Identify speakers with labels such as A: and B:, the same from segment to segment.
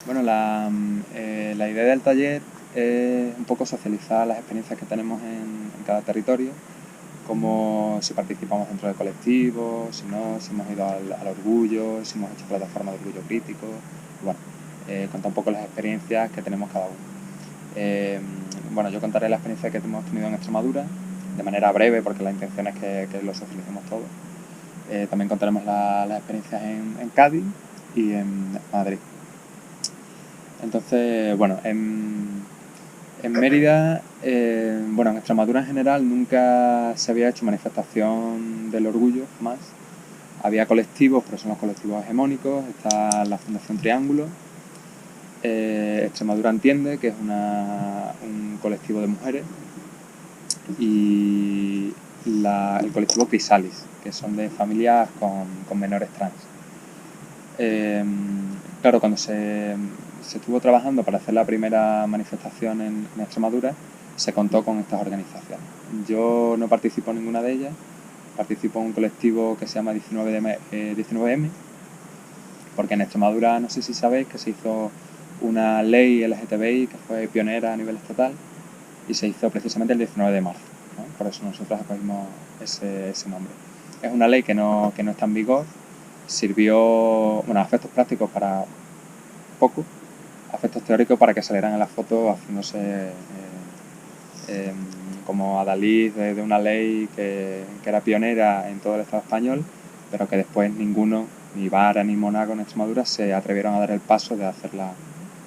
A: Bueno, la idea del taller es un poco socializar las experiencias que tenemos en cada territorio, como si participamos dentro de colectivos, si no, si hemos ido al orgullo, si hemos hecho plataformas de orgullo crítico. Y bueno, contar un poco las experiencias que tenemos cada uno. Eh, bueno, yo contaré la experiencia que hemos tenido en Extremadura, de manera breve, porque la intención es que lo socialicemos todo. También contaremos las experiencias en Cádiz y en Madrid. Entonces, bueno, en Mérida, bueno, en Extremadura en general nunca se había hecho manifestación del orgullo, jamás. Había colectivos, pero son los colectivos hegemónicos. Está la Fundación Triángulo, Extremadura Entiende, que es un colectivo de mujeres, y el colectivo Crisalis, que son de familias con menores trans. Claro, cuando se estuvo trabajando para hacer la primera manifestación en Extremadura, se contó con estas organizaciones. Yo no participo en ninguna de ellas, participo en un colectivo que se llama 19M, porque en Extremadura, no sé si sabéis, que se hizo una ley LGTBI que fue pionera a nivel estatal y se hizo precisamente el 19 de marzo, ¿no? Por eso nosotros acogimos ese nombre. Es una ley que no está en vigor, sirvió, bueno, a efectos prácticos para poco, a efectos teóricos para que salieran en las fotos haciéndose como adalid de una ley que era pionera en todo el Estado español, pero que después ninguno, ni Vara ni Monago en Extremadura, se atrevieron a dar el paso de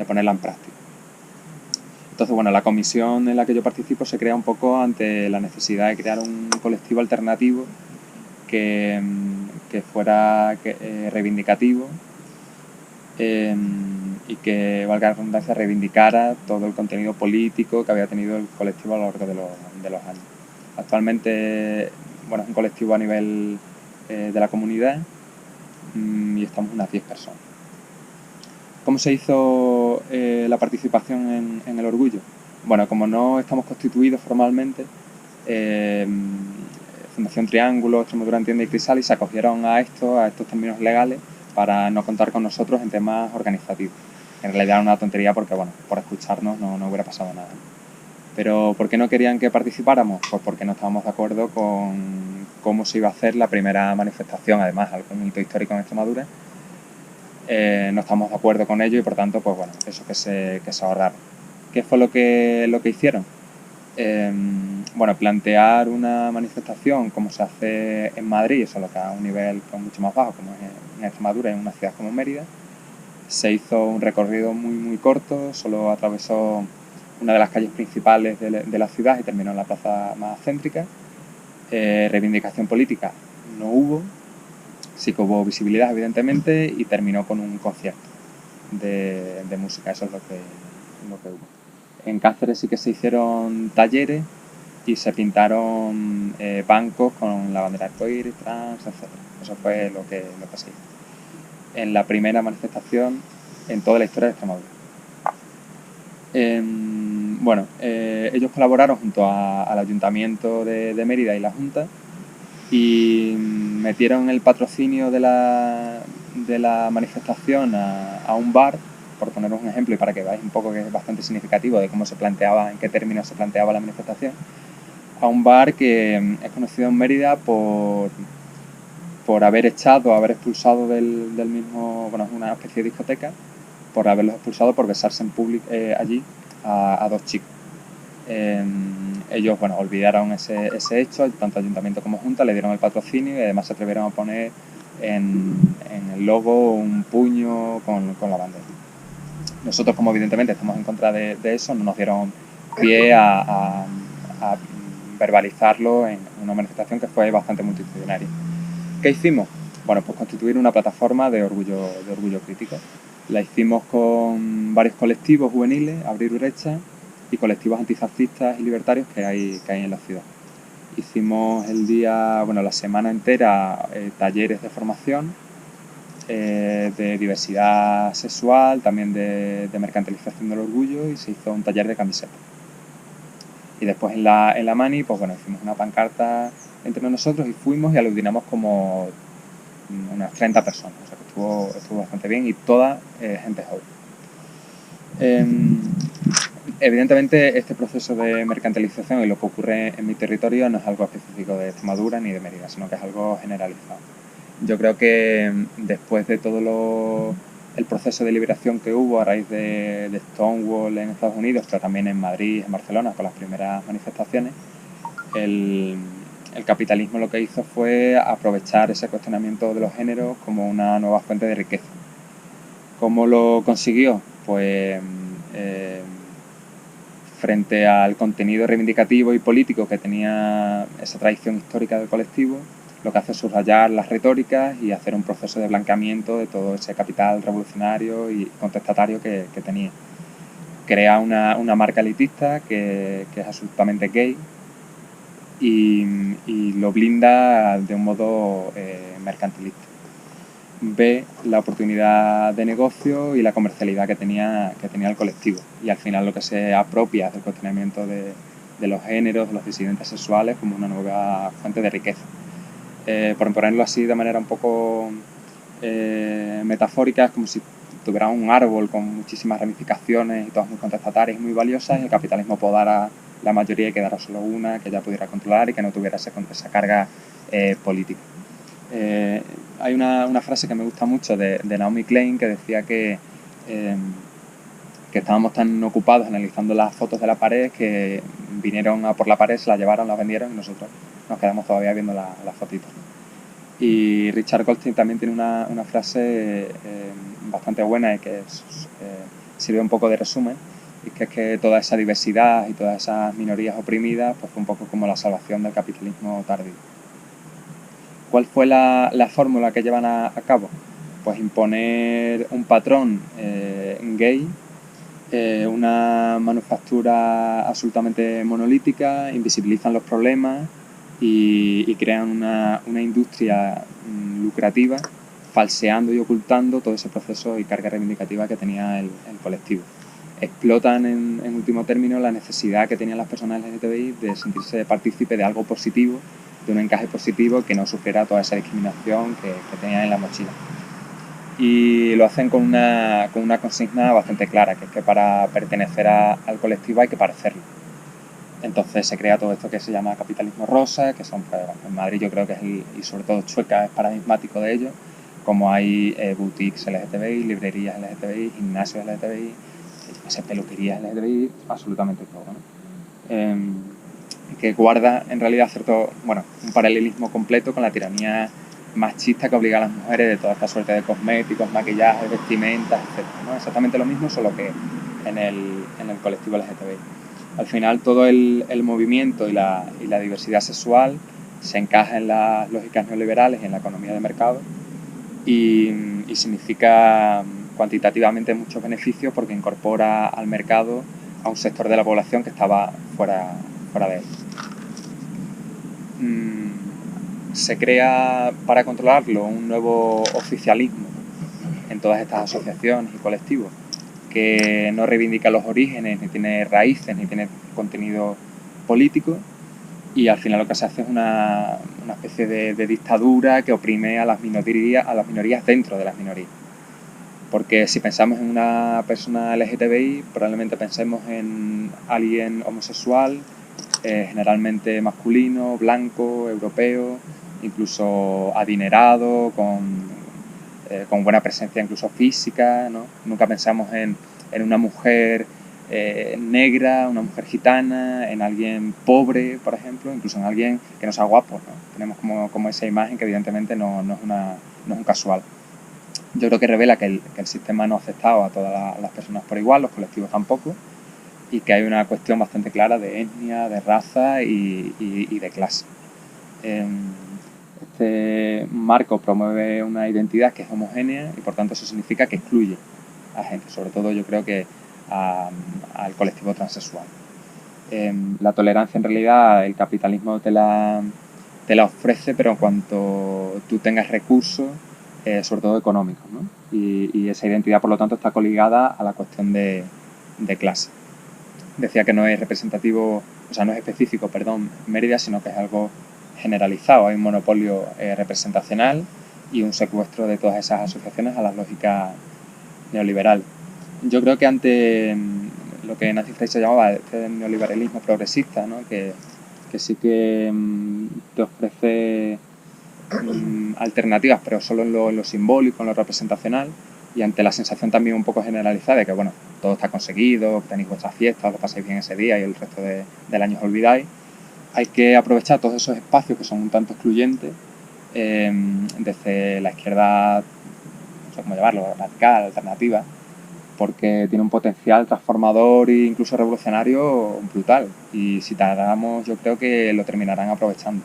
A: ponerla en práctica. Entonces, bueno, la comisión en la que yo participo se crea un poco ante la necesidad de crear un colectivo alternativo que fuera reivindicativo y que, valga la redundancia, reivindicara todo el contenido político que había tenido el colectivo a lo largo de los años. Actualmente, bueno, es un colectivo a nivel de la comunidad y estamos unas 10 personas. ¿Cómo se hizo la participación en el orgullo? Bueno, como no estamos constituidos formalmente, Fundación Triángulo, Extremadura Entiende y Crisalis se acogieron a estos términos legales para no contar con nosotros en temas organizativos. En realidad era una tontería porque, bueno, por escucharnos no hubiera pasado nada. Pero ¿por qué no querían que participáramos? Pues porque no estábamos de acuerdo con cómo se iba a hacer la primera manifestación, además, algún hito histórico en Extremadura. No estamos de acuerdo con ello y por tanto, pues bueno, eso que se ahorraron. ¿Qué fue lo que hicieron? Bueno, plantear una manifestación como se hace en Madrid, solo que a un nivel pues, mucho más bajo, como es en Extremadura, en una ciudad como Mérida. Se hizo un recorrido muy corto, solo atravesó una de las calles principales de la ciudad y terminó en la plaza más céntrica. Reivindicación política no hubo, sí que hubo visibilidad evidentemente y terminó con un concierto de música, eso es lo que hubo. En Cáceres sí que se hicieron talleres y se pintaron bancos con la bandera arcoíris, trans, etc. Eso fue lo que se hizo en la primera manifestación en toda la historia de Extremadura. Bueno, ellos colaboraron junto al Ayuntamiento de Mérida y la Junta y metieron el patrocinio de la manifestación a un bar, por poneros un ejemplo y para que veáis un poco que es bastante significativo de cómo se planteaba, en qué términos se planteaba la manifestación, a un bar que es conocido en Mérida por haber expulsado del mismo, bueno, es una especie de discoteca, por haberlos expulsado por besarse en público allí a dos chicos. Ellos, bueno, olvidaron ese hecho, tanto Ayuntamiento como Junta le dieron el patrocinio y además se atrevieron a poner en el logo un puño con la bandera. Nosotros, como evidentemente estamos en contra de eso, no nos dieron pie a verbalizarlo en una manifestación que fue bastante multitudinaria. ¿Qué hicimos? Bueno, pues constituir una plataforma de orgullo crítico. La hicimos con varios colectivos juveniles, Abril Brecha, y colectivos antifascistas y libertarios que hay en la ciudad. Hicimos la semana entera talleres de formación, de diversidad sexual, también de mercantilización del orgullo, y se hizo un taller de camiseta. Y después en la mani, pues bueno, hicimos una pancarta entre nosotros y fuimos y aglutinamos como unas 30 personas, o sea que estuvo bastante bien y toda gente joven. Em, Evidentemente, este proceso de mercantilización y lo que ocurre en mi territorio no es algo específico de Extremadura ni de Mérida, sino que es algo generalizado. Yo creo que después de todo el proceso de liberación que hubo a raíz de Stonewall en Estados Unidos, pero también en Madrid, en Barcelona, con las primeras manifestaciones, el, el capitalismo lo que hizo fue aprovechar ese cuestionamiento de los géneros como una nueva fuente de riqueza. ¿Cómo lo consiguió? Pues frente al contenido reivindicativo y político que tenía esa tradición histórica del colectivo, lo que hace es subrayar las retóricas y hacer un proceso de blanqueamiento de todo ese capital revolucionario y contestatario que tenía. Crea una marca elitista que es absolutamente gay y lo blinda de un modo mercantilista. Ve la oportunidad de negocio y la comercialidad que tenía el colectivo, y al final lo que se apropia del cuestionamiento de los géneros, de los disidentes sexuales, como una nueva fuente de riqueza. Por ponerlo así de manera un poco metafórica, es como si tuviera un árbol con muchísimas ramificaciones y todas muy contestatarias y muy valiosas, y el capitalismo podara la mayoría y quedara solo una que ya pudiera controlar y que no tuviera esa carga política. Hay una frase que me gusta mucho de Naomi Klein que decía que estábamos tan ocupados analizando las fotos de la pared que vinieron a por la pared, se la llevaron, la vendieron y nosotros nos quedamos todavía viendo las fotitos. Y Richard Goldstein también tiene una frase bastante buena y que sirve un poco de resumen, y que es que toda esa diversidad y todas esas minorías oprimidas pues fue un poco como la salvación del capitalismo tardío. ¿Cuál fue la fórmula que llevan a cabo? Pues imponer un patrón gay, una manufactura absolutamente monolítica, invisibilizan los problemas y crean una industria lucrativa, falseando y ocultando todo ese proceso y carga reivindicativa que tenía el colectivo. Explotan en último término la necesidad que tenían las personas LGTBI de sentirse partícipe de algo positivo, de un encaje positivo, que no sufriera toda esa discriminación que tenían en la mochila. Y lo hacen con una consigna bastante clara, que es que para pertenecer al colectivo hay que parecerlo. Entonces se crea todo esto que se llama capitalismo rosa, que son, pues, en Madrid yo creo que es, y sobre todo Chueca es paradigmático de ello, como hay boutiques LGTBI, librerías LGTBI, gimnasios LGTBI, peluquerías LGTBI, absolutamente todo, ¿no? Que guarda en realidad un paralelismo completo con la tiranía machista que obliga a las mujeres de toda esta suerte de cosméticos, maquillajes, vestimentas, etc., ¿no? Exactamente lo mismo, solo que en el colectivo LGTBI. Al final todo el movimiento y la diversidad sexual se encaja en las lógicas neoliberales y en la economía de mercado, y significa cuantitativamente muchos beneficios porque incorpora al mercado a un sector de la población que estaba fuera de él. Se crea para controlarlo un nuevo oficialismo en todas estas asociaciones y colectivos, que no reivindica los orígenes, ni tiene raíces, ni tiene contenido político, y al final lo que se hace es una especie de dictadura que oprime a las minorías dentro de las minorías. Porque si pensamos en una persona LGTBI, probablemente pensemos en alguien homosexual, generalmente masculino, blanco, europeo, incluso adinerado, con buena presencia incluso física, ¿no? Nunca pensamos en una mujer negra, una mujer gitana, en alguien pobre, por ejemplo, incluso en alguien que no sea guapo, ¿no? Tenemos como esa imagen que evidentemente no es un casual. Yo creo que revela que el sistema no ha aceptado a todas las personas por igual, los colectivos tampoco, y que hay una cuestión bastante clara de etnia, de raza y de clase. Este marco promueve una identidad que es homogénea y por tanto eso significa que excluye a gente, sobre todo yo creo que al colectivo transexual. La tolerancia en realidad el capitalismo te la ofrece, pero en cuanto tú tengas recursos, sobre todo económicos, ¿no? Y esa identidad por lo tanto está coligada a la cuestión de clase. Decía que no es representativo, o sea, no es específico, Mérida, sino que es algo generalizado. Hay un monopolio representacional y un secuestro de todas esas asociaciones a las lógicas neoliberales. Yo creo que ante lo que Nancy Fraser llamaba este neoliberalismo progresista, ¿no? que sí que te ofrece alternativas, pero solo en lo simbólico, en lo representacional, y ante la sensación también un poco generalizada de que, bueno, todo está conseguido, tenéis vuestras fiestas, lo pasáis bien ese día y el resto del año os olvidáis. Hay que aprovechar todos esos espacios que son un tanto excluyentes, desde la izquierda, no sé cómo llamarlo, radical, alternativa, porque tiene un potencial transformador e incluso revolucionario brutal, y si tardamos yo creo que lo terminarán aprovechando.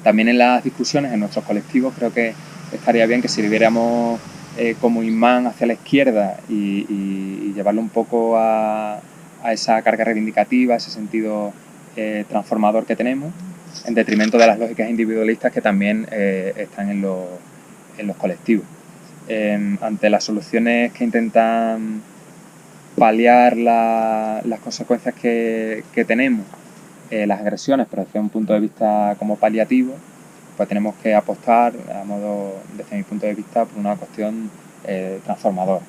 A: También en las discusiones en nuestros colectivos creo que estaría bien que sirviéramos como imán hacia la izquierda y llevarlo un poco a esa carga reivindicativa, ese sentido transformador que tenemos, en detrimento de las lógicas individualistas que también están en los colectivos. Ante las soluciones que intentan paliar las consecuencias que tenemos, las agresiones, pero desde un punto de vista como paliativo, pues tenemos que apostar, desde mi punto de vista, por una cuestión transformadora.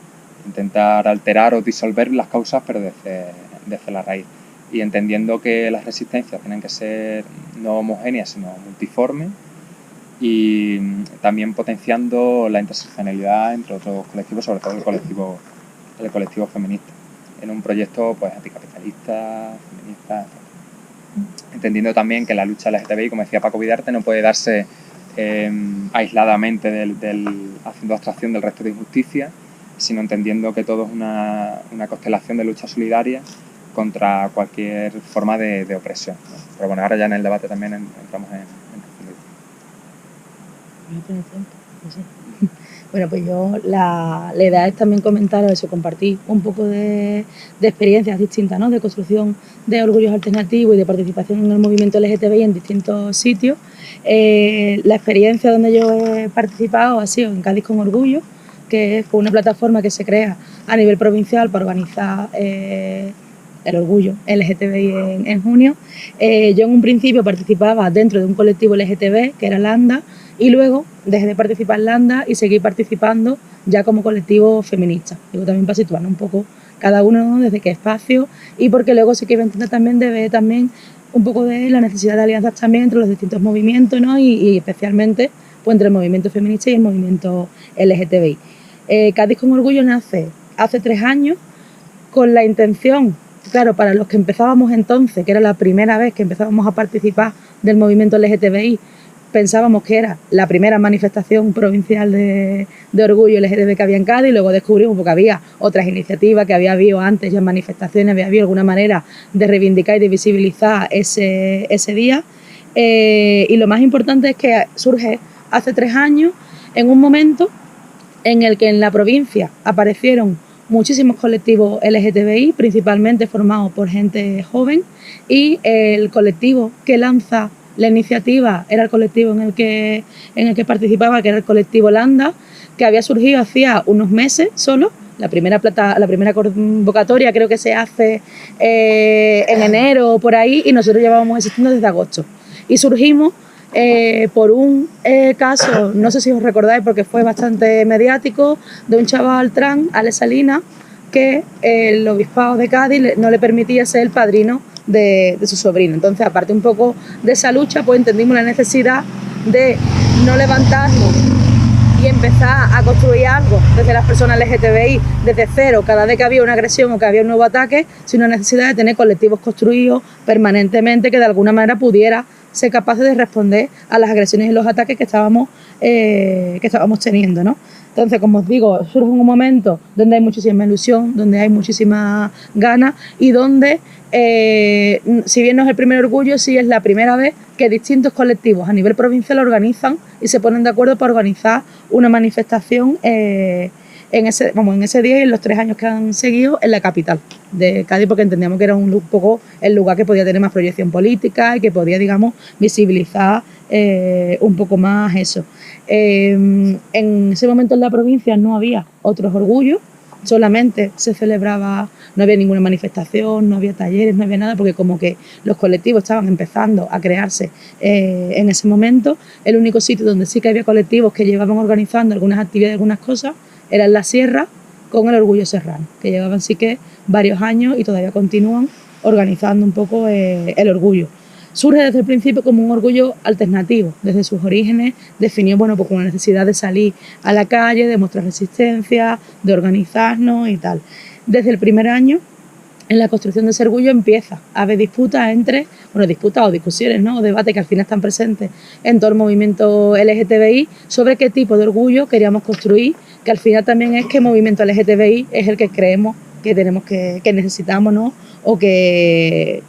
A: Intentar alterar o disolver las causas, pero desde la raíz. Y entendiendo que las resistencias tienen que ser no homogéneas, sino multiformes, y también potenciando la interseccionalidad entre otros colectivos, sobre todo el colectivo feminista, en un proyecto pues anticapitalista, feminista, entendiendo también que la lucha LGTBI, como decía Paco Vidarte, no puede darse aisladamente haciendo abstracción del resto de injusticias, sino entendiendo que todo es una constelación de lucha solidaria contra cualquier forma de opresión, ¿no? Pero bueno, ahora ya en el debate también entramos en
B: Bueno, pues yo la idea es también comentaros eso, compartir un poco de experiencias distintas, ¿no? De construcción de orgullos alternativos y de participación en el movimiento LGTBI en distintos sitios. La experiencia donde yo he participado ha sido en Cádiz con Orgullo, que fue una plataforma que se crea a nivel provincial para organizar el orgullo LGTBI en junio. Yo en un principio participaba dentro de un colectivo LGTB que era Landa, y luego dejé de participar en Landa y seguí participando ya como colectivo feminista. Digo, también para situarnos un poco cada uno, ¿no? Desde qué espacio, y porque luego sí que iba a intentar también de ver también un poco de la necesidad de alianzas también entre los distintos movimientos, ¿no? y especialmente pues, entre el movimiento feminista y el movimiento LGTBI. Cádiz con Orgullo nace hace 3 años con la intención, claro, para los que empezábamos entonces, que era la primera vez que empezábamos a participar del movimiento LGTBI, pensábamos que era la primera manifestación provincial de orgullo LGTB que había en Cádiz, y luego descubrimos porque había otras iniciativas, que había habido antes ya manifestaciones, había habido alguna manera de reivindicar y de visibilizar ese día. Y lo más importante es que surge hace 3 años en un momento en el que en la provincia aparecieron muchísimos colectivos LGTBI, principalmente formados por gente joven, y el colectivo que lanza la iniciativa era el colectivo en el que participaba, que era el colectivo Landa, que había surgido hacía unos meses solo. La primera convocatoria creo que se hace en enero o por ahí, y nosotros llevábamos existiendo desde agosto. Y surgimos por un caso, no sé si os recordáis porque fue bastante mediático, de un chaval trans, Alex Salinas, que el obispado de Cádiz no le permitía ser el padrino de su sobrino. Entonces, aparte un poco de esa lucha, pues entendimos la necesidad de no levantarnos y empezar a construir algo desde las personas LGTBI desde cero cada vez que había una agresión o que había un nuevo ataque, sino la necesidad de tener colectivos construidos permanentemente que de alguna manera pudiera ser capaces de responder a las agresiones y los ataques que estábamos teniendo, ¿no? Entonces, como os digo, surge un momento donde hay muchísima ilusión, donde hay muchísimas ganas, y donde, si bien no es el primer orgullo, sí es la primera vez que distintos colectivos a nivel provincial organizan y se ponen de acuerdo para organizar una manifestación en ese día y en los 3 años que han seguido en la capital de Cádiz, porque entendíamos que era un poco el lugar que podía tener más proyección política y que podía, digamos, visibilizar un poco más eso. En ese momento en la provincia no había otros orgullos, solamente se celebraba, no había ninguna manifestación, no había talleres, no había nada, porque como que los colectivos estaban empezando a crearse en ese momento. El único sitio donde sí que había colectivos que llevaban organizando algunas actividades, algunas cosas, era en la sierra, con el Orgullo Serrano, que llevaban sí que varios años y todavía continúan organizando un poco el orgullo. Surge desde el principio como un orgullo alternativo, desde sus orígenes definió pues con la necesidad de salir a la calle, de mostrar resistencia, de organizarnos y tal. Desde el primer año, en la construcción de ese orgullo empieza a haber disputas disputas o discusiones, ¿no? O debates que al final están presentes en todo el movimiento LGTBI sobre qué tipo de orgullo queríamos construir, que al final también es qué movimiento LGTBI es el que creemos que tenemos que necesitamos, ¿no? O que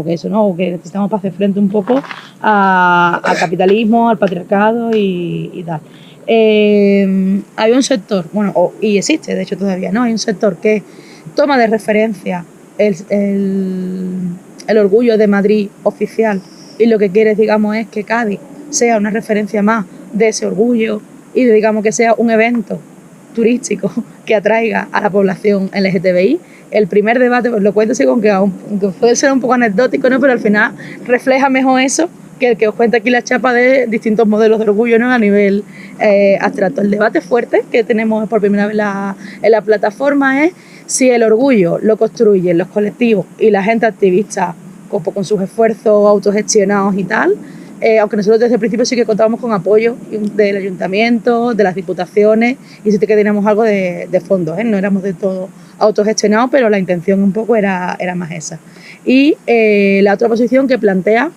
B: eso, ¿no? O que necesitamos para hacer frente un poco al capitalismo, al patriarcado y tal. Había un sector, y existe de hecho todavía, ¿no? Hay un sector que toma de referencia el orgullo de Madrid oficial y lo que quiere, digamos, es que Cádiz sea una referencia más de ese orgullo y digamos que sea un evento turístico que atraiga a la población LGTBI. El primer debate, pues lo cuento así, aunque puede ser un poco anecdótico, ¿no? Pero al final refleja mejor eso que el que os cuenta aquí la chapa de distintos modelos de orgullo, ¿no? A nivel abstracto. El debate fuerte que tenemos por primera vez en la plataforma es si el orgullo lo construyen los colectivos y la gente activista con sus esfuerzos autogestionados y tal, aunque nosotros desde el principio sí que contábamos con apoyo del ayuntamiento, de las diputaciones, y sí que teníamos algo de fondo, no éramos de todo autogestionados, pero la intención un poco era más esa. Y la otra posición que plantea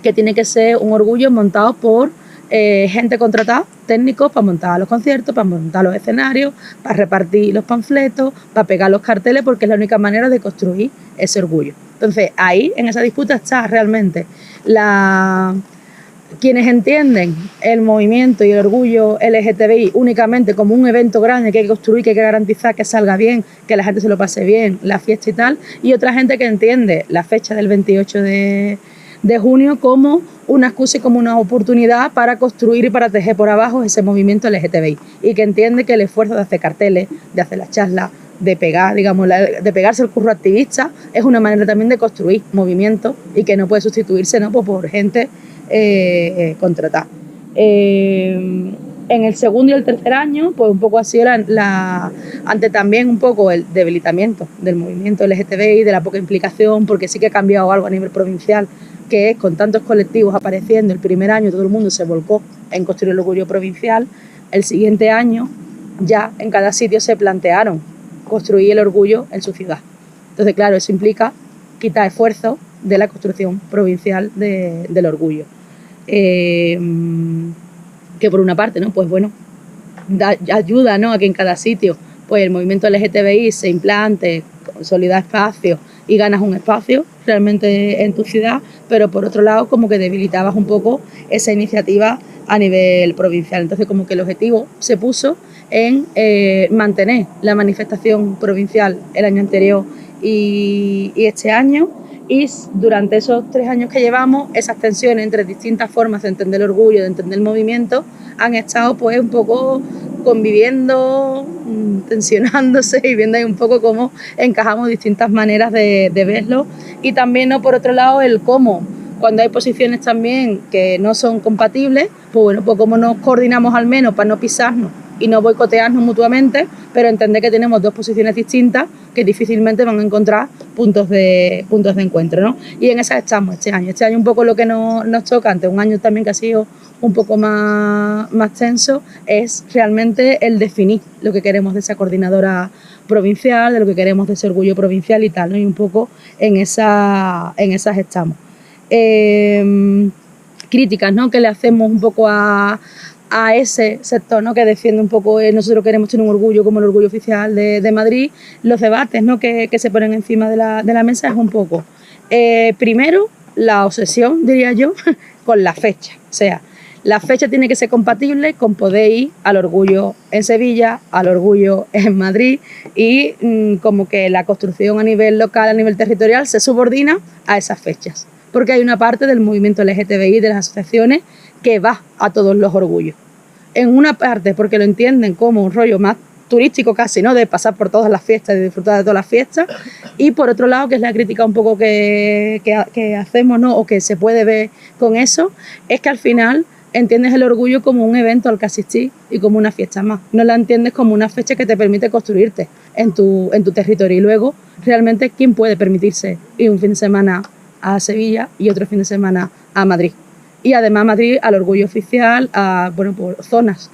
B: que tiene que ser un orgullo montado por gente contratada, técnicos, para montar los conciertos, para montar los escenarios, para repartir los panfletos, para pegar los carteles, porque es la única manera de construir ese orgullo. Entonces, ahí, en esa disputa, está realmente quienes entienden el movimiento y el orgullo LGTBI únicamente como un evento grande que hay que construir, que hay que garantizar que salga bien, que la gente se lo pase bien, la fiesta y tal, y otra gente que entiende la fecha del 28 de junio como una excusa y como una oportunidad para construir y para tejer por abajo ese movimiento LGTBI, y que entiende que el esfuerzo de hacer carteles, de hacer las charlas, de pegar, digamos, de pegarse el curro activista es una manera también de construir movimiento y que no puede sustituirse, ¿no? Pues por gente contratada. En el segundo y el tercer año, pues un poco ha sido ante también un poco el debilitamiento del movimiento LGTBI, de la poca implicación, porque sí que ha cambiado algo a nivel provincial, que es con tantos colectivos apareciendo. El primer año todo el mundo se volcó en construir el orgullo provincial. El siguiente año ya en cada sitio se plantearon construir el orgullo en su ciudad. Entonces, claro, eso implica quitar esfuerzo de la construcción provincial del orgullo. Que por una parte, ¿no? Pues bueno, ayuda, ¿no? A que en cada sitio pues el movimiento LGTBI se implante, consolida espacios y ganas un espacio realmente en tu ciudad, pero por otro lado como que debilitabas un poco esa iniciativa a nivel provincial. Entonces como que el objetivo se puso en mantener la manifestación provincial el año anterior y este año, y durante esos 3 años que llevamos, esas tensiones entre distintas formas de entender el orgullo, de entender el movimiento, han estado pues un poco conviviendo, tensionándose y viendo ahí un poco cómo encajamos distintas maneras de verlo, y también, ¿no? Por otro lado, el cómo, cuando hay posiciones también que no son compatibles, pues bueno, pues cómo nos coordinamos al menos para no pisarnos y no boicotearnos mutuamente, pero entender que tenemos dos posiciones distintas que difícilmente van a encontrar puntos de encuentro, ¿no? Y en esas estamos este año. Este año un poco lo que nos toca, ante un año también que ha sido un poco más tenso, es realmente el definir lo que queremos de esa coordinadora provincial, de lo que queremos de ese orgullo provincial y tal, ¿no? Y un poco en esas estamos. Críticas, ¿no? Que le hacemos un poco a ese sector, ¿no? Que defiende un poco, nosotros queremos tener un orgullo como el orgullo oficial de Madrid. Los debates, ¿no? que se ponen encima de la mesa es un poco, primero, la obsesión, diría yo, con la fecha. O sea, la fecha tiene que ser compatible con poder ir al orgullo en Sevilla, al orgullo en Madrid, y como que la construcción a nivel local, a nivel territorial, se subordina a esas fechas. Porque hay una parte del movimiento LGTBI, de las asociaciones, que va a todos los orgullos. En una parte porque lo entienden como un rollo más turístico casi, ¿no? De pasar por todas las fiestas y disfrutar de todas las fiestas. Y por otro lado, que es la crítica un poco que hacemos, ¿no? O que se puede ver con eso, es que al final entiendes el orgullo como un evento al que asistir y como una fiesta más. No la entiendes como una fecha que te permite construirte en tu territorio. Y luego, realmente, ¿quién puede permitirse ir un fin de semana a Sevilla y otro fin de semana a Madrid? Y además Madrid al orgullo oficial, a, bueno, por zonas,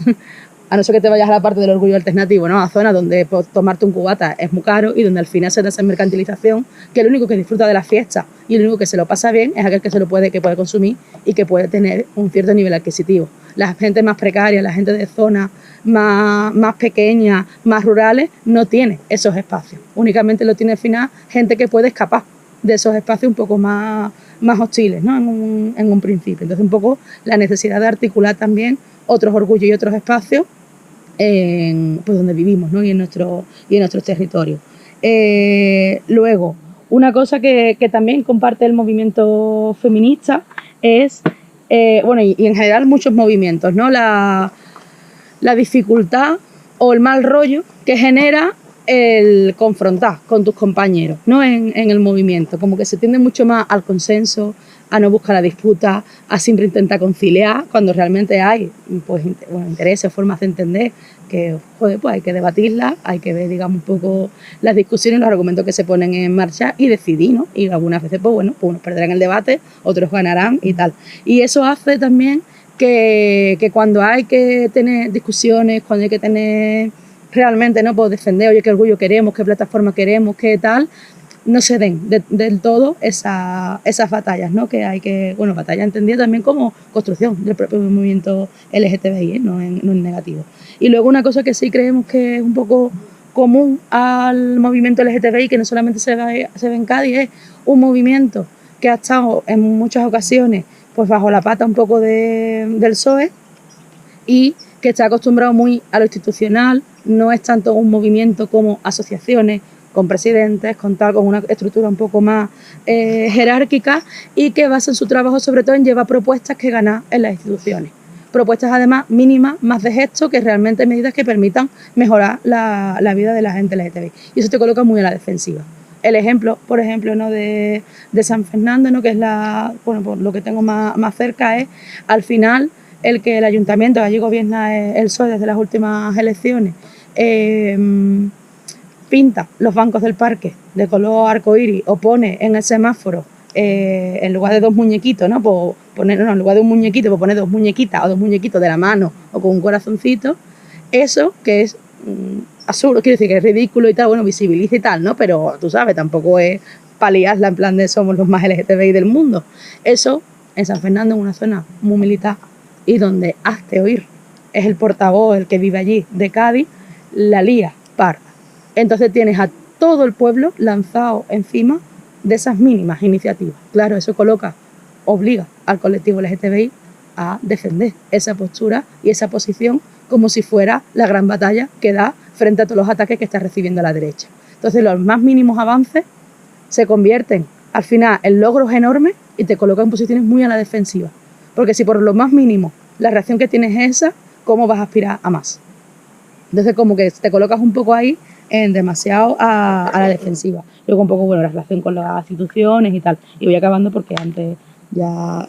B: a no ser que te vayas a la parte del orgullo alternativo, ¿no? A zonas donde pues, tomarte un cubata es muy caro y donde al final se da esa mercantilización, que el único que disfruta de la fiesta y el único que se lo pasa bien es aquel que puede consumir y que puede tener un cierto nivel adquisitivo. La gente más precaria, la gente de zonas más pequeñas, más rurales, no tiene esos espacios. Únicamente lo tiene al final gente que puede escapar de esos espacios un poco más hostiles, ¿no? en un principio. Entonces, un poco la necesidad de articular también otros orgullos y otros espacios en, pues, donde vivimos, ¿no? y en nuestros territorios. Luego, una cosa que también comparte el movimiento feminista es, bueno, y en general muchos movimientos, ¿no? La dificultad o el mal rollo que genera el confrontar con tus compañeros, ¿no? en el movimiento, como que se tiende mucho más al consenso, a no buscar la disputa, a siempre intentar conciliar, cuando realmente hay pues, bueno, intereses, formas de entender que, joder, pues hay que debatirlas, hay que ver, digamos, un poco las discusiones, los argumentos que se ponen en marcha y decidir, ¿no? Y algunas veces, pues bueno, pues unos perderán el debate, otros ganarán y tal. Y eso hace también que cuando hay que tener discusiones, cuando hay que tener realmente, ¿no? Pues defender, oye, qué orgullo queremos, qué plataforma queremos, qué tal, no se den del todo esas batallas, ¿no? Que hay que, bueno, batalla entendida también como construcción del propio movimiento LGTBI, no en negativo. Y luego una cosa que sí creemos que es un poco común al movimiento LGTBI, que no solamente se ve en Cádiz, es un movimiento que ha estado en muchas ocasiones pues bajo la pata un poco del PSOE y que está acostumbrado muy a lo institucional, no es tanto un movimiento como asociaciones, con presidentes, con una estructura un poco más jerárquica y que basan su trabajo sobre todo en llevar propuestas que ganar en las instituciones. Propuestas además mínimas, más de gesto, que realmente medidas que permitan mejorar la vida de la gente LGTBI. Y eso te coloca muy a la defensiva. El ejemplo, por ejemplo, ¿no? de San Fernando, ¿no? que es bueno, por lo que tengo más cerca, es al final el que el ayuntamiento, allí gobierna el PSOE desde las últimas elecciones, pinta los bancos del parque de color arcoíris o pone en el semáforo, en lugar de dos muñequitos, ¿no? En lugar de un muñequito, pues pone dos muñequitas o dos muñequitos de la mano o con un corazoncito. Eso que es absurdo, quiero decir que es ridículo y tal, bueno, visibiliza y tal, ¿no? Pero tú sabes, tampoco es paliarla en plan de somos los más LGTBI del mundo. Eso en San Fernando, en una zona muy militar y donde hazte oír, es el portavoz, el que vive allí de Cádiz, la lía parda. Entonces tienes a todo el pueblo lanzado encima de esas mínimas iniciativas. Claro, eso obliga al colectivo LGTBI a defender esa postura y esa posición como si fuera la gran batalla que da frente a todos los ataques que está recibiendo la derecha. Entonces los más mínimos avances se convierten al final en logros enormes y te colocan en posiciones muy a la defensiva. Porque si por lo más mínimo la reacción que tienes es esa, ¿cómo vas a aspirar a más? Entonces como que te colocas un poco ahí en demasiado a la defensiva. Luego un poco, bueno, la relación con las instituciones y tal. Y voy acabando porque antes ya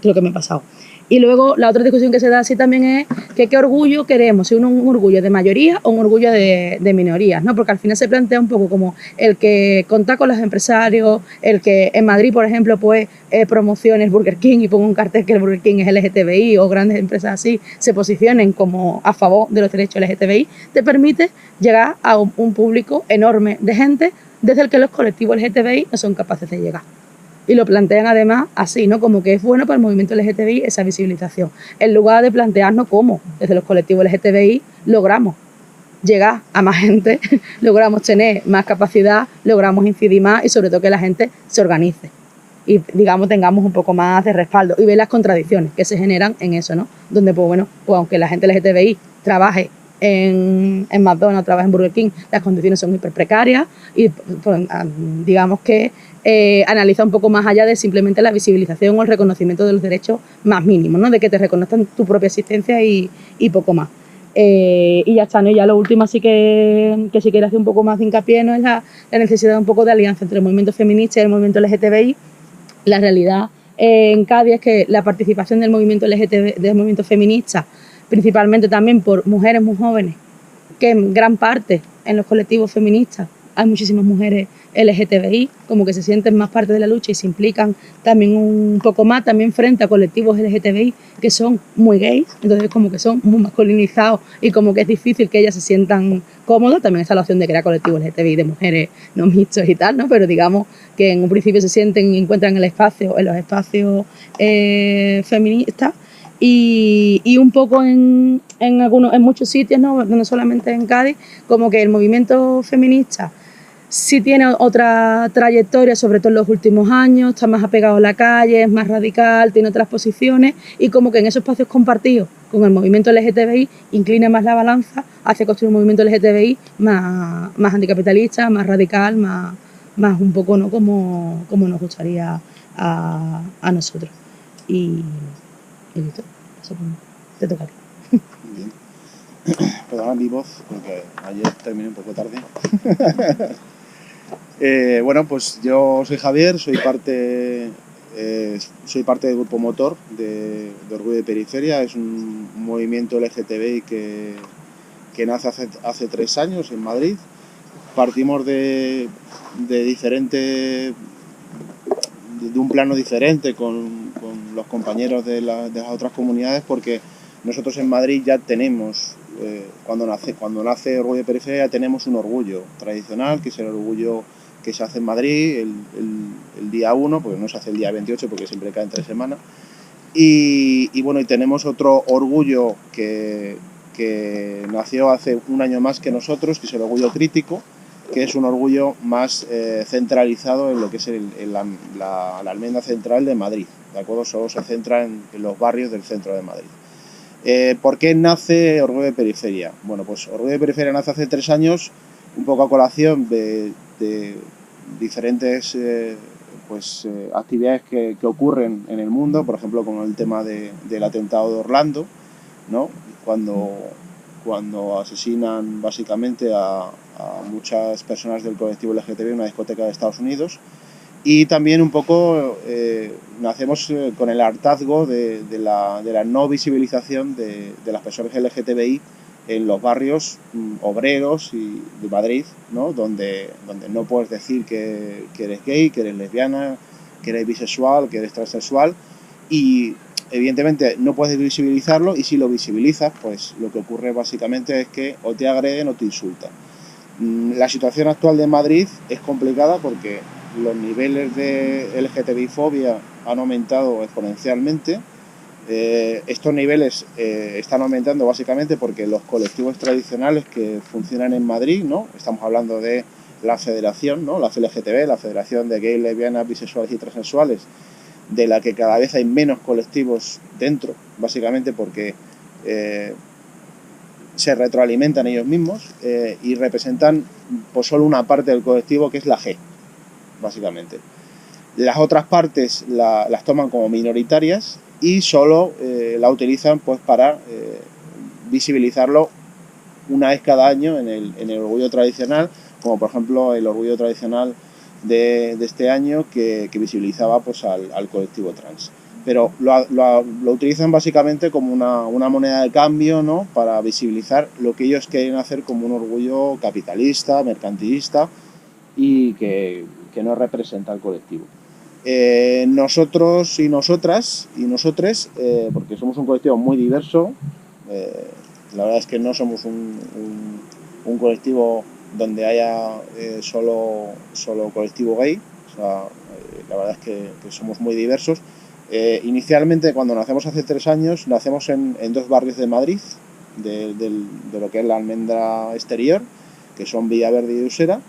B: creo que me he pasado. Y luego la otra discusión que se da así también es que qué orgullo queremos, si un orgullo de mayoría o un orgullo de minorías, ¿no? Porque al final se plantea un poco como el que conta con los empresarios, el que en Madrid, por ejemplo, pues promocione el Burger King y ponga un cartel que el Burger King es LGTBI o grandes empresas así se posicionen como a favor de los derechos LGTBI, te permite llegar a un público enorme de gente desde el que los colectivos LGTBI no son capaces de llegar. Y lo plantean además así, ¿no? Como que es bueno para el movimiento LGTBI esa visibilización. En lugar de plantearnos cómo desde los colectivos LGTBI logramos llegar a más gente, logramos tener más capacidad, logramos incidir más y sobre todo que la gente se organice. Y digamos tengamos un poco más de respaldo y ver las contradicciones que se generan en eso, ¿no? Donde pues bueno, pues aunque la gente LGTBI trabaje en McDonald's, trabaja en Burger King, las condiciones son hiper precarias y pues, digamos que analiza un poco más allá de simplemente la visibilización o el reconocimiento de los derechos más mínimos, ¿no? De que te reconozcan tu propia existencia y poco más. Y ya está, ¿no? Y ya lo último sí que si quiere hacer un poco más de hincapié, ¿no? Es la necesidad de un poco de alianza entre el movimiento feminista y el movimiento LGTBI. La realidad en Cádiz es que la participación del movimiento LGTB, del movimiento feminista, principalmente también por mujeres muy jóvenes, que en gran parte en los colectivos feministas hay muchísimas mujeres LGTBI, como que se sienten más parte de la lucha y se implican también un poco más también frente a colectivos LGTBI que son muy gays, entonces como que son muy masculinizados y como que es difícil que ellas se sientan cómodas. También está la opción de crear colectivos LGTBI de mujeres no mixtos y tal, ¿no? Pero digamos que en un principio se sienten y encuentran el espacio en los espacios feministas. Y un poco en muchos sitios, ¿no? No solamente en Cádiz, como que el movimiento feminista sí tiene otra trayectoria, sobre todo en los últimos años, está más apegado a la calle, es más radical, tiene otras posiciones, y como que en esos espacios compartidos con el movimiento LGTBI inclina más la balanza hacia construir un movimiento LGTBI más anticapitalista, más radical, más un poco, ¿no? como nos gustaría a nosotros. Y listo, eso te toca a ti.
C: Bien. Perdona mi voz, porque ayer terminé un poco tarde. Bueno, pues yo soy Javier, soy parte del grupo motor de Orgullo de Periferia. Es un movimiento LGTBI que nace hace 3 años en Madrid. Partimos de un plano diferente con los compañeros de las otras comunidades, porque nosotros en Madrid ya tenemos, cuando nace Orgullo de Periferia, ya tenemos un orgullo tradicional, que es el orgullo que se hace en Madrid el día 1, porque no se hace el día 28, porque siempre cae entre semana. Y bueno, y tenemos otro orgullo que nació hace un año más que nosotros, que es el orgullo crítico, que es un orgullo más centralizado en lo que es la almendra central de Madrid, ¿de acuerdo? Solo se centra en los barrios del centro de Madrid. ¿Por qué nace Orgullo de Periferia? Bueno, pues Orgullo de Periferia nace hace 3 años, un poco a colación de diferentes actividades que ocurren en el mundo, por ejemplo, como el tema del atentado de Orlando, ¿no? Cuando asesinan básicamente a muchas personas del colectivo LGTB en una discoteca de Estados Unidos. Y también un poco nacemos con el hartazgo de la no visibilización de las personas LGTBI en los barrios obreros de Madrid, ¿no? Donde no puedes decir que eres gay, que eres lesbiana, que eres bisexual, que eres transexual, y evidentemente no puedes visibilizarlo, y si lo visibilizas, pues lo que ocurre básicamente es que o te agreden o te insultan. La situación actual de Madrid es complicada porque los niveles de LGTBI-fobia han aumentado exponencialmente. Estos niveles están aumentando básicamente porque los colectivos tradicionales que funcionan en Madrid, ¿no? Estamos hablando de la federación, ¿no? La FLGTB, la Federación de Gays, Lesbianas, Bisexuales y Transexuales, de la que cada vez hay menos colectivos dentro, básicamente porque se retroalimentan ellos mismos y representan pues solo una parte del colectivo, que es la G, básicamente. Las otras partes las toman como minoritarias y solo la utilizan pues para visibilizarlo una vez cada año en el orgullo tradicional, como por ejemplo el orgullo tradicional de este año que visibilizaba pues al colectivo trans. Pero lo utilizan básicamente como una moneda de cambio, ¿no? Para visibilizar lo que ellos quieren hacer como un orgullo capitalista, mercantilista, y que no representa al colectivo. Nosotros y nosotras y nosotres, porque somos un colectivo muy diverso, la verdad es que no somos un colectivo donde haya solo colectivo gay, o sea, la verdad es que somos muy diversos. Inicialmente, cuando nacemos hace 3 años, nacemos en 2 barrios de Madrid, de lo que es la Almendra Exterior, que son Villaverde y Usera,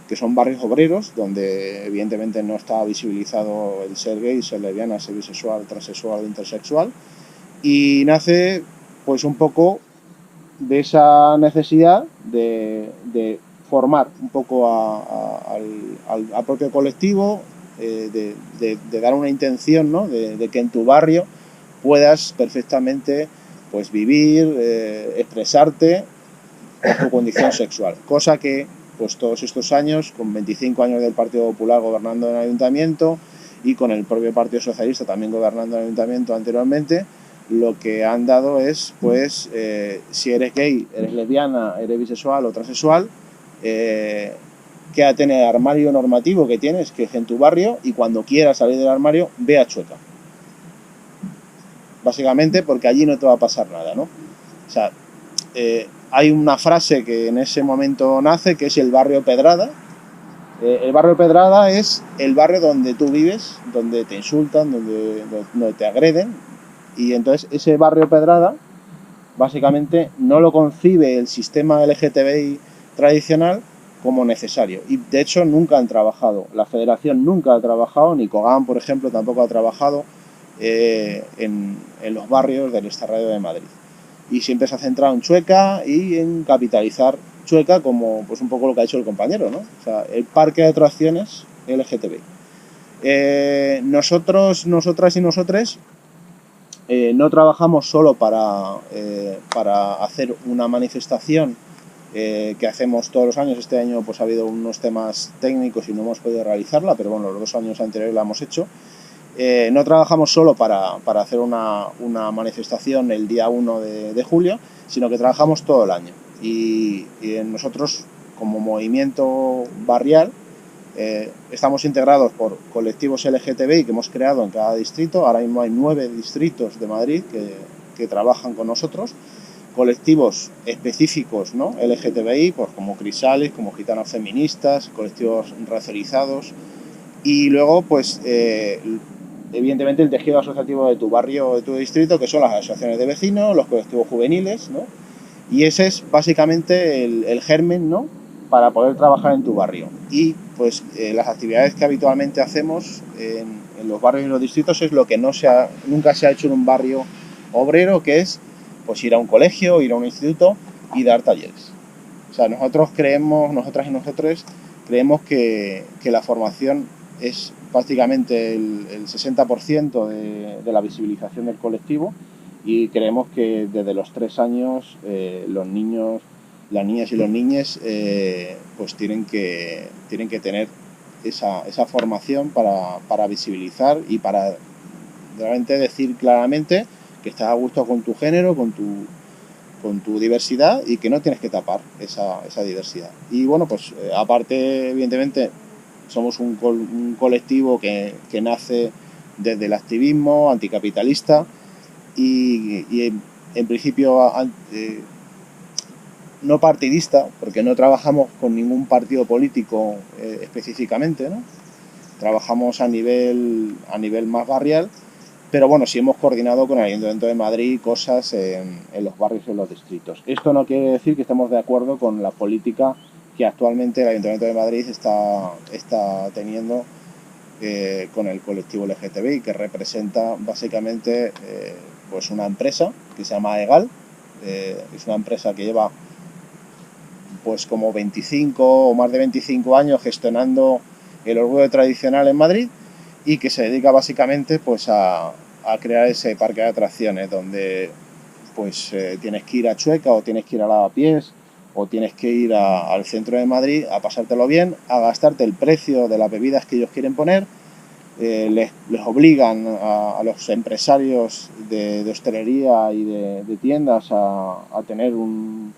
C: que son barrios obreros, donde evidentemente no está visibilizado el ser gay, ser lesbiana, ser bisexual, transexual o intersexual, y nace pues un poco de esa necesidad de formar un poco al propio colectivo, de dar una intención, ¿no? de que en tu barrio puedas perfectamente pues vivir, expresarte por tu condición sexual, cosa que pues todos estos años, con 25 años del Partido Popular gobernando en el ayuntamiento y con el propio Partido Socialista también gobernando el ayuntamiento anteriormente, lo que han dado es, pues, si eres gay, eres lesbiana, eres bisexual o transexual, quédate en el armario normativo que tienes, que es en tu barrio, y cuando quieras salir del armario, ve a Chueca. Básicamente porque allí no te va a pasar nada, ¿no? O sea, hay una frase que en ese momento nace, que es el barrio Pedrada. El barrio Pedrada es el barrio donde tú vives, donde te insultan, donde te agreden, y entonces ese barrio Pedrada básicamente no lo concibe el sistema LGTBI tradicional como necesario, y de hecho nunca han trabajado, la federación nunca ha trabajado, ni Cogán, por ejemplo, tampoco ha trabajado en los barrios del extrarradio de Madrid, y siempre se ha centrado en Chueca y en capitalizar Chueca como, pues, un poco lo que ha hecho el compañero, ¿no? O sea, el parque de atracciones LGTBI. Nosotros, nosotras y nosotres no trabajamos solo para hacer una manifestación que hacemos todos los años. Este año pues ha habido unos temas técnicos y no hemos podido realizarla, pero bueno, los 2 años anteriores la hemos hecho. No trabajamos solo para hacer una manifestación el día 1 de julio, sino que trabajamos todo el año. Y nosotros, como movimiento barrial, estamos integrados por colectivos LGTBI que hemos creado en cada distrito. Ahora mismo hay 9 distritos de Madrid que trabajan con nosotros. Colectivos específicos, ¿no?, LGTBI, pues como Crisalis, como Gitanas Feministas, colectivos racializados. Y luego, pues, evidentemente el tejido asociativo de tu barrio, de tu distrito, que son las asociaciones de vecinos, los colectivos juveniles, ¿no? Y ese es básicamente el germen, ¿no?, para poder trabajar en tu barrio. Y pues las actividades que habitualmente hacemos en los barrios y los distritos es lo que nunca se ha hecho en un barrio obrero, que es pues ir a un colegio, ir a un instituto y dar talleres. O sea, nosotras y nosotros creemos que la formación es prácticamente el 60% de la visibilización del colectivo, y creemos que desde los 3 años los niños, las niñas y los niños pues tienen que tener esa formación para visibilizar y para realmente decir claramente que estás a gusto con tu género, con tu diversidad, y que no tienes que tapar esa diversidad. Y bueno, pues aparte, evidentemente, somos un colectivo que nace desde el activismo anticapitalista y en principio no partidista, porque no trabajamos con ningún partido político específicamente, ¿no? Trabajamos a nivel más barrial, pero bueno, sí hemos coordinado con el Ayuntamiento de Madrid cosas en los barrios y en los distritos. Esto no quiere decir que estemos de acuerdo con la política que actualmente el Ayuntamiento de Madrid está teniendo con el colectivo LGTBI, que representa básicamente pues una empresa que se llama EGAL. Es una empresa que lleva pues como 25 o más de 25 años gestionando el orgullo tradicional en Madrid, y que se dedica básicamente pues a crear ese parque de atracciones donde pues tienes que ir a Chueca, o tienes que ir a Lavapiés, o tienes que ir al centro de Madrid a pasártelo bien, a gastarte el precio de las bebidas que ellos quieren poner. Les obligan a los empresarios de hostelería y de tiendas a tener un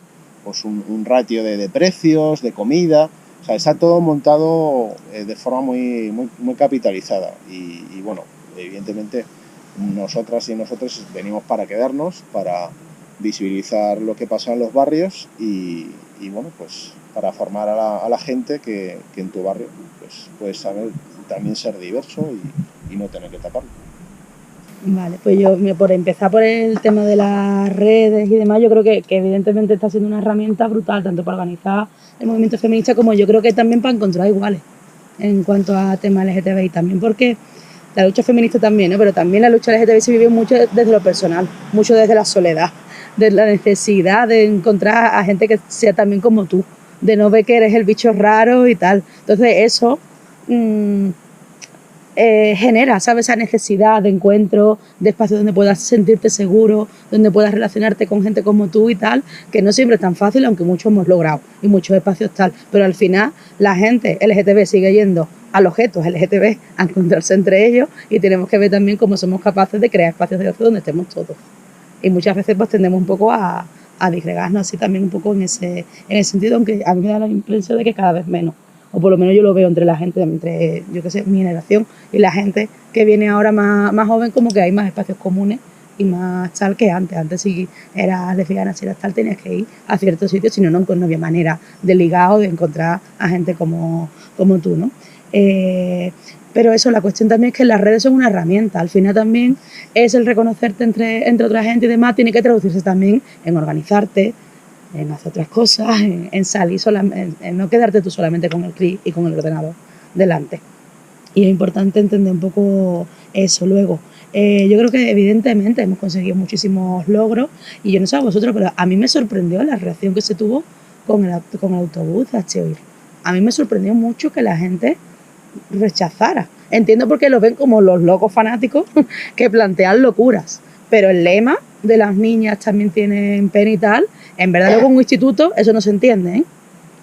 C: ratio de precios, de comida. O sea, está todo montado de forma muy capitalizada. Y bueno, evidentemente nosotras y nosotros venimos para quedarnos, para visibilizar lo que pasa en los barrios y bueno, pues para formar a la gente que en tu barrio pues puedes saber también ser diverso y no tener que taparlo.
B: Vale, pues yo, por empezar por el tema de las redes y demás, yo creo que evidentemente está siendo una herramienta brutal, tanto para organizar el movimiento feminista como yo creo que también para encontrar iguales en cuanto a temas LGTBI también, porque la lucha feminista también, ¿no? Pero también la lucha LGTBI se vive mucho desde lo personal, mucho desde la soledad, de la necesidad de encontrar a gente que sea también como tú, de no ver que eres el bicho raro y tal. Entonces eso genera, ¿sabes? Esa necesidad de encuentro, de espacio donde puedas sentirte seguro, donde puedas relacionarte con gente como tú y tal, que no siempre es tan fácil, aunque muchos hemos logrado y muchos espacios tal, pero al final la gente LGTB sigue yendo al objeto LGTB a encontrarse entre ellos y tenemos que ver también cómo somos capaces de crear espacios de ocio donde estemos todos. Y muchas veces pues tendemos un poco a disgregarnos así también un poco en ese sentido, aunque a mí me da la impresión de que cada vez menos. O por lo menos yo lo veo entre la gente, entre, yo qué sé, mi generación y la gente que viene ahora más joven, como que hay más espacios comunes y más tal que antes. Antes si eras lesbiana, si eras tal, tenías que ir a ciertos sitios, si no, no había manera de ligar o de encontrar a gente como tú, ¿no? Pero eso, la cuestión también es que las redes son una herramienta. Al final también es el reconocerte entre otra gente y demás, tiene que traducirse también en organizarte, en hacer otras cosas, en salir en no quedarte tú solamente con el CRI y con el ordenador delante. Y es importante entender un poco eso. Luego, yo creo que evidentemente hemos conseguido muchísimos logros y yo no sé a vosotros, pero a mí me sorprendió la reacción que se tuvo con el autobús de HOIR. A mí me sorprendió mucho que la gente rechazara. Entiendo porque lo ven como los locos fanáticos que plantean locuras, pero el lema de las niñas también tienen pene y tal, en verdad luego en un instituto eso no se entiende, ¿eh?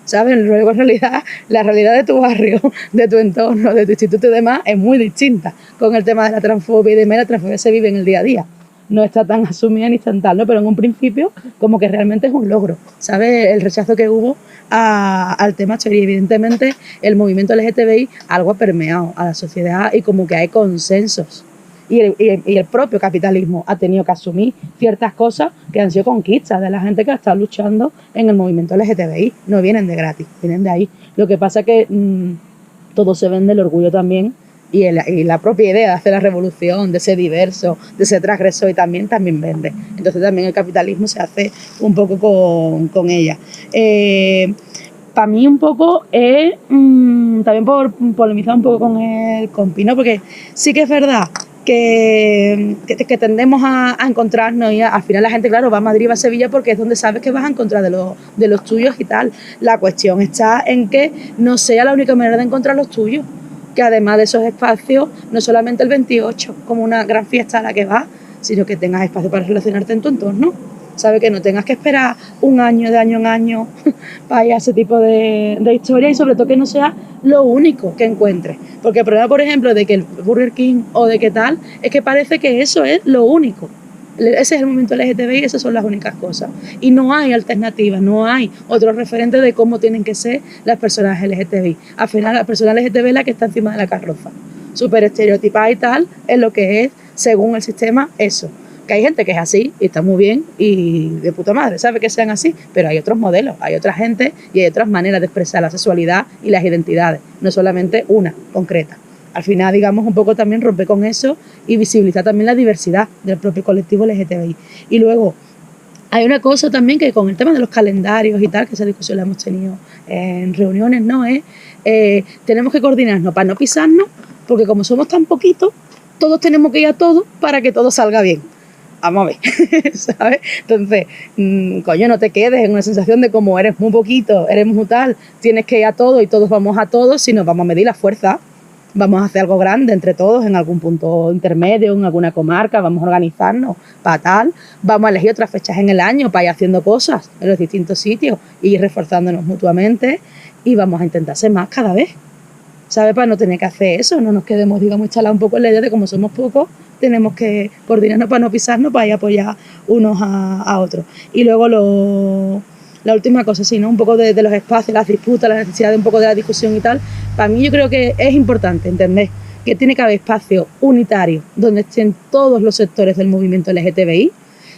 B: ¿Sabes? Luego en realidad la realidad de tu barrio, de tu entorno, de tu instituto y demás es muy distinta con el tema de la transfobia y demás. La transfobia se vive en el día a día, no está tan asumida ni tan tal, ¿no? Pero en un principio como que realmente es un logro, ¿sabes? El rechazo que hubo al tema y evidentemente el movimiento LGTBI algo ha permeado a la sociedad y como que hay consensos. Y el propio capitalismo ha tenido que asumir ciertas cosas que han sido conquistas de la gente que ha estado luchando en el movimiento LGTBI. No vienen de gratis, vienen de ahí. Lo que pasa es que todo se vende, el orgullo también, y la propia idea de hacer la revolución, de ser diverso, de ser transgresor y también vende. Entonces también el capitalismo se hace un poco con ella. Para mí un poco es, también por polemizar un poco con el compi, ¿no? Porque sí que es verdad que tendemos a encontrarnos y al final la gente, claro, va a Madrid, va a Sevilla porque es donde sabes que vas a encontrar de los tuyos y tal. La cuestión está en que no sea la única manera de encontrar los tuyos, que además de esos espacios, no solamente el 28 como una gran fiesta a la que vas, sino que tengas espacio para relacionarte en tu entorno. ¿Sabes? Que no tengas que esperar un año, de año en año, para ir a ese tipo de historia y sobre todo que no sea lo único que encuentres. Porque el problema, por ejemplo, de que el Burger King o de qué tal, es que parece que eso es lo único. Ese es el movimiento LGTBI y esas son las únicas cosas. Y no hay alternativas, no hay otros referentes de cómo tienen que ser las personas LGTBI. Al final, la persona LGTBI es la que está encima de la carroza. Súper estereotipada y tal, es lo que es, según el sistema, eso. Que hay gente que es así y está muy bien y de puta madre, sabe que sean así, pero hay otros modelos, hay otra gente y hay otras maneras de expresar la sexualidad y las identidades, no solamente una concreta. Al final, digamos, un poco también romper con eso y visibilizar también la diversidad del propio colectivo LGTBI. Y luego, hay una cosa también que con el tema de los calendarios y tal, que esa discusión la hemos tenido en reuniones, ¿no? Tenemos que coordinarnos para no pisarnos, porque como somos tan poquitos, todos tenemos que ir a todo para que todo salga bien. Vamos a ver, ¿sabes? Entonces, coño, no te quedes en una sensación de como eres muy poquito, eres muy tal, tienes que ir a todo y todos vamos a todo, sino vamos a medir la fuerza, vamos a hacer algo grande entre todos en algún punto intermedio, en alguna comarca, vamos a organizarnos para tal, vamos a elegir otras fechas en el año para ir haciendo cosas en los distintos sitios y ir reforzándonos mutuamente y vamos a intentar ser más cada vez, ¿sabes? Para no tener que hacer eso, no nos quedemos, digamos, instalados un poco en la idea de como somos pocos, tenemos que coordinarnos para no pisarnos, para ir a apoyar unos a otros. Y luego la última cosa, sí, ¿no? Un poco de los espacios, las disputas, la necesidad de un poco de la discusión y tal. Para mí yo creo que es importante entender que tiene que haber espacios unitarios donde estén todos los sectores del movimiento LGTBI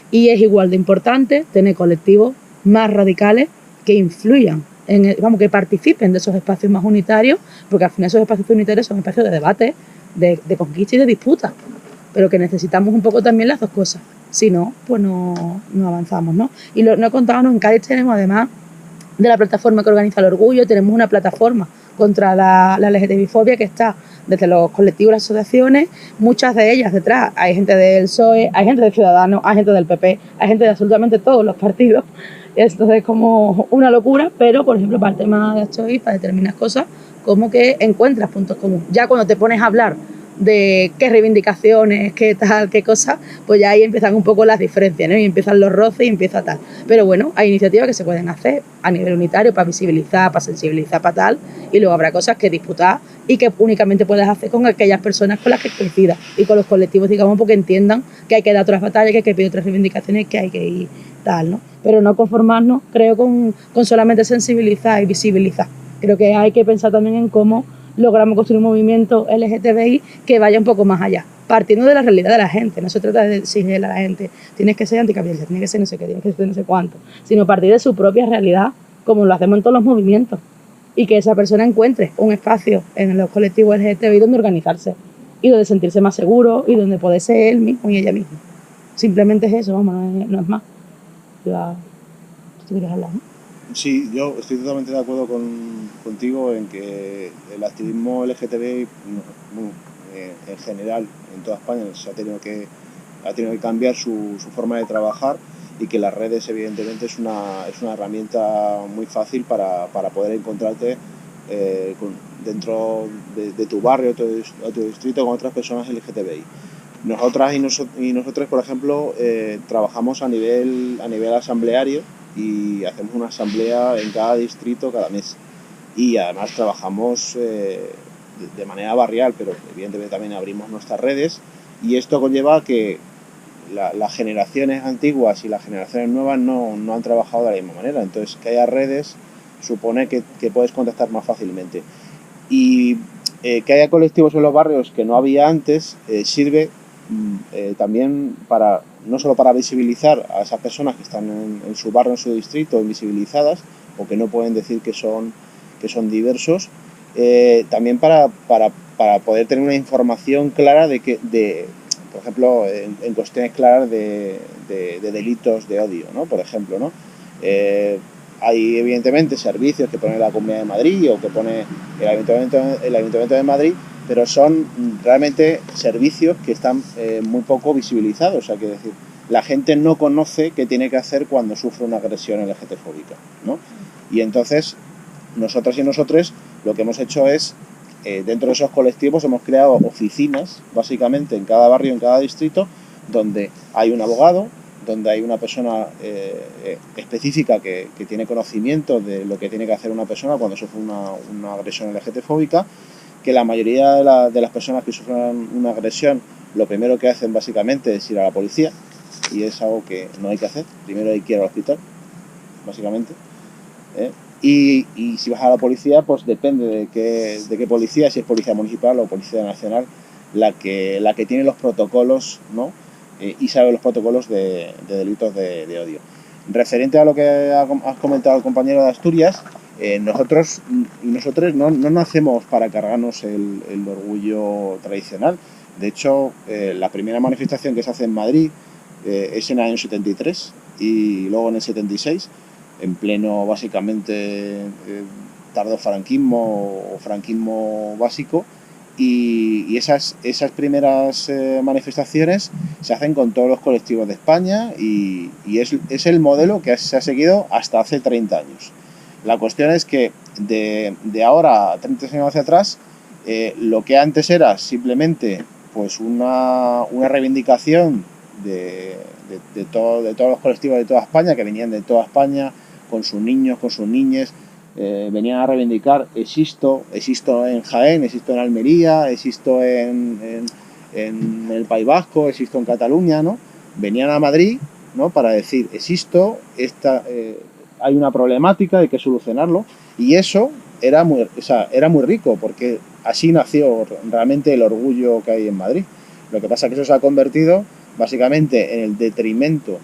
B: y es igual de importante tener colectivos más radicales que influyan, que participen de esos espacios más unitarios, porque al final esos espacios unitarios son espacios de debate, de conquista y de disputa, pero que necesitamos un poco también las dos cosas, si no, pues no avanzamos, ¿no? Y no he contado, ¿no? En Cádiz tenemos, además de la plataforma que organiza el orgullo, tenemos una plataforma contra la LGTBI-fobia que está desde los colectivos y las asociaciones, muchas de ellas detrás, hay gente del PSOE, hay gente de Ciudadanos, hay gente del PP, hay gente de absolutamente todos los partidos. Esto es como una locura, pero por ejemplo para el tema de HOI, para determinadas cosas, como que encuentras puntos comunes. Ya cuando te pones a hablar de qué reivindicaciones, qué tal, qué cosas, pues ya ahí empiezan un poco las diferencias, ¿no? Y empiezan los roces y empieza tal. Pero bueno, hay iniciativas que se pueden hacer a nivel unitario para visibilizar, para sensibilizar, para tal, y luego habrá cosas que disputar y que únicamente puedes hacer con aquellas personas con las que coincidas y con los colectivos, digamos, porque entiendan que hay que dar otras batallas, que hay que pedir otras reivindicaciones, que hay que ir tal, ¿no? Pero no conformarnos, creo, con solamente sensibilizar y visibilizar. Creo que hay que pensar también en cómo logramos construir un movimiento LGTBI que vaya un poco más allá, partiendo de la realidad de la gente. No se trata de decirle a la gente, tienes que ser anticapitalista, tienes que ser no sé qué, tienes que ser no sé cuánto, sino partir de su propia realidad, como lo hacemos en todos los movimientos, y que esa persona encuentre un espacio en los colectivos LGTBI donde organizarse, y donde sentirse más seguro, y donde puede ser él mismo y ella misma. Simplemente es eso, vamos, no es más. ¿Tú quieres hablar, no?
C: Sí, yo estoy totalmente de acuerdo contigo en que el activismo LGTBI en general en toda España ha tenido que cambiar su forma de trabajar, y que las redes evidentemente es una herramienta muy fácil para poder encontrarte dentro de tu barrio o tu distrito con otras personas LGTBI. Nosotras y nosotros, por ejemplo, trabajamos a nivel asambleario, y hacemos una asamblea en cada distrito cada mes, y además trabajamos de manera barrial, pero evidentemente también abrimos nuestras redes, y esto conlleva que las generaciones antiguas y las generaciones nuevas no han trabajado de la misma manera. Entonces, que haya redes supone que puedes contactar más fácilmente, y que haya colectivos en los barrios que no había antes sirve también para, no solo para visibilizar a esas personas que están en su barrio, en su distrito, invisibilizadas, o que no pueden decir que son diversos, también para poder tener una información clara por ejemplo, en cuestiones claras de delitos de odio, ¿no? Por ejemplo, ¿no? Hay evidentemente servicios que pone la Comunidad de Madrid o que pone el Ayuntamiento de Madrid, pero son realmente servicios que están muy poco visibilizados. O sea, que decir, la gente no conoce qué tiene que hacer cuando sufre una agresión LGTB-fóbica, ¿no? Y entonces, nosotras y nosotros lo que hemos hecho es, dentro de esos colectivos hemos creado oficinas, básicamente en cada barrio, en cada distrito, donde hay un abogado, donde hay una persona específica que tiene conocimiento de lo que tiene que hacer una persona cuando sufre una agresión LGTB-fóbica, que la mayoría de las personas que sufren una agresión, lo primero que hacen básicamente es ir a la policía, y es algo que no hay que hacer. Primero hay que ir al hospital, básicamente. Y si vas a la policía, pues depende de qué policía, si es policía municipal o policía nacional, la que tiene los protocolos, ¿no? Y sabe los protocolos de delitos de odio. Referente a lo que has comentado el compañero de Asturias, nosotros y nosotros no nacemos para cargarnos el orgullo tradicional. De hecho, la primera manifestación que se hace en Madrid es en el año 73 y luego en el 76, en pleno, básicamente, tardofranquismo o franquismo básico. Y esas primeras manifestaciones se hacen con todos los colectivos de España, y es el modelo que se ha seguido hasta hace 30 años. La cuestión es que de ahora a 30 años hacia atrás, lo que antes era simplemente pues una reivindicación de todos los colectivos de toda España, que venían de toda España con sus niños, con sus niñas, venían a reivindicar: existo en Jaén, existo en Almería, existo en el País Vasco, existo en Cataluña, ¿no? Venían a Madrid, ¿no? Para decir: existo, hay una problemática, hay que solucionarlo. Y eso era muy rico, porque así nació realmente el orgullo que hay en Madrid. Lo que pasa es que eso se ha convertido básicamente en el detrimento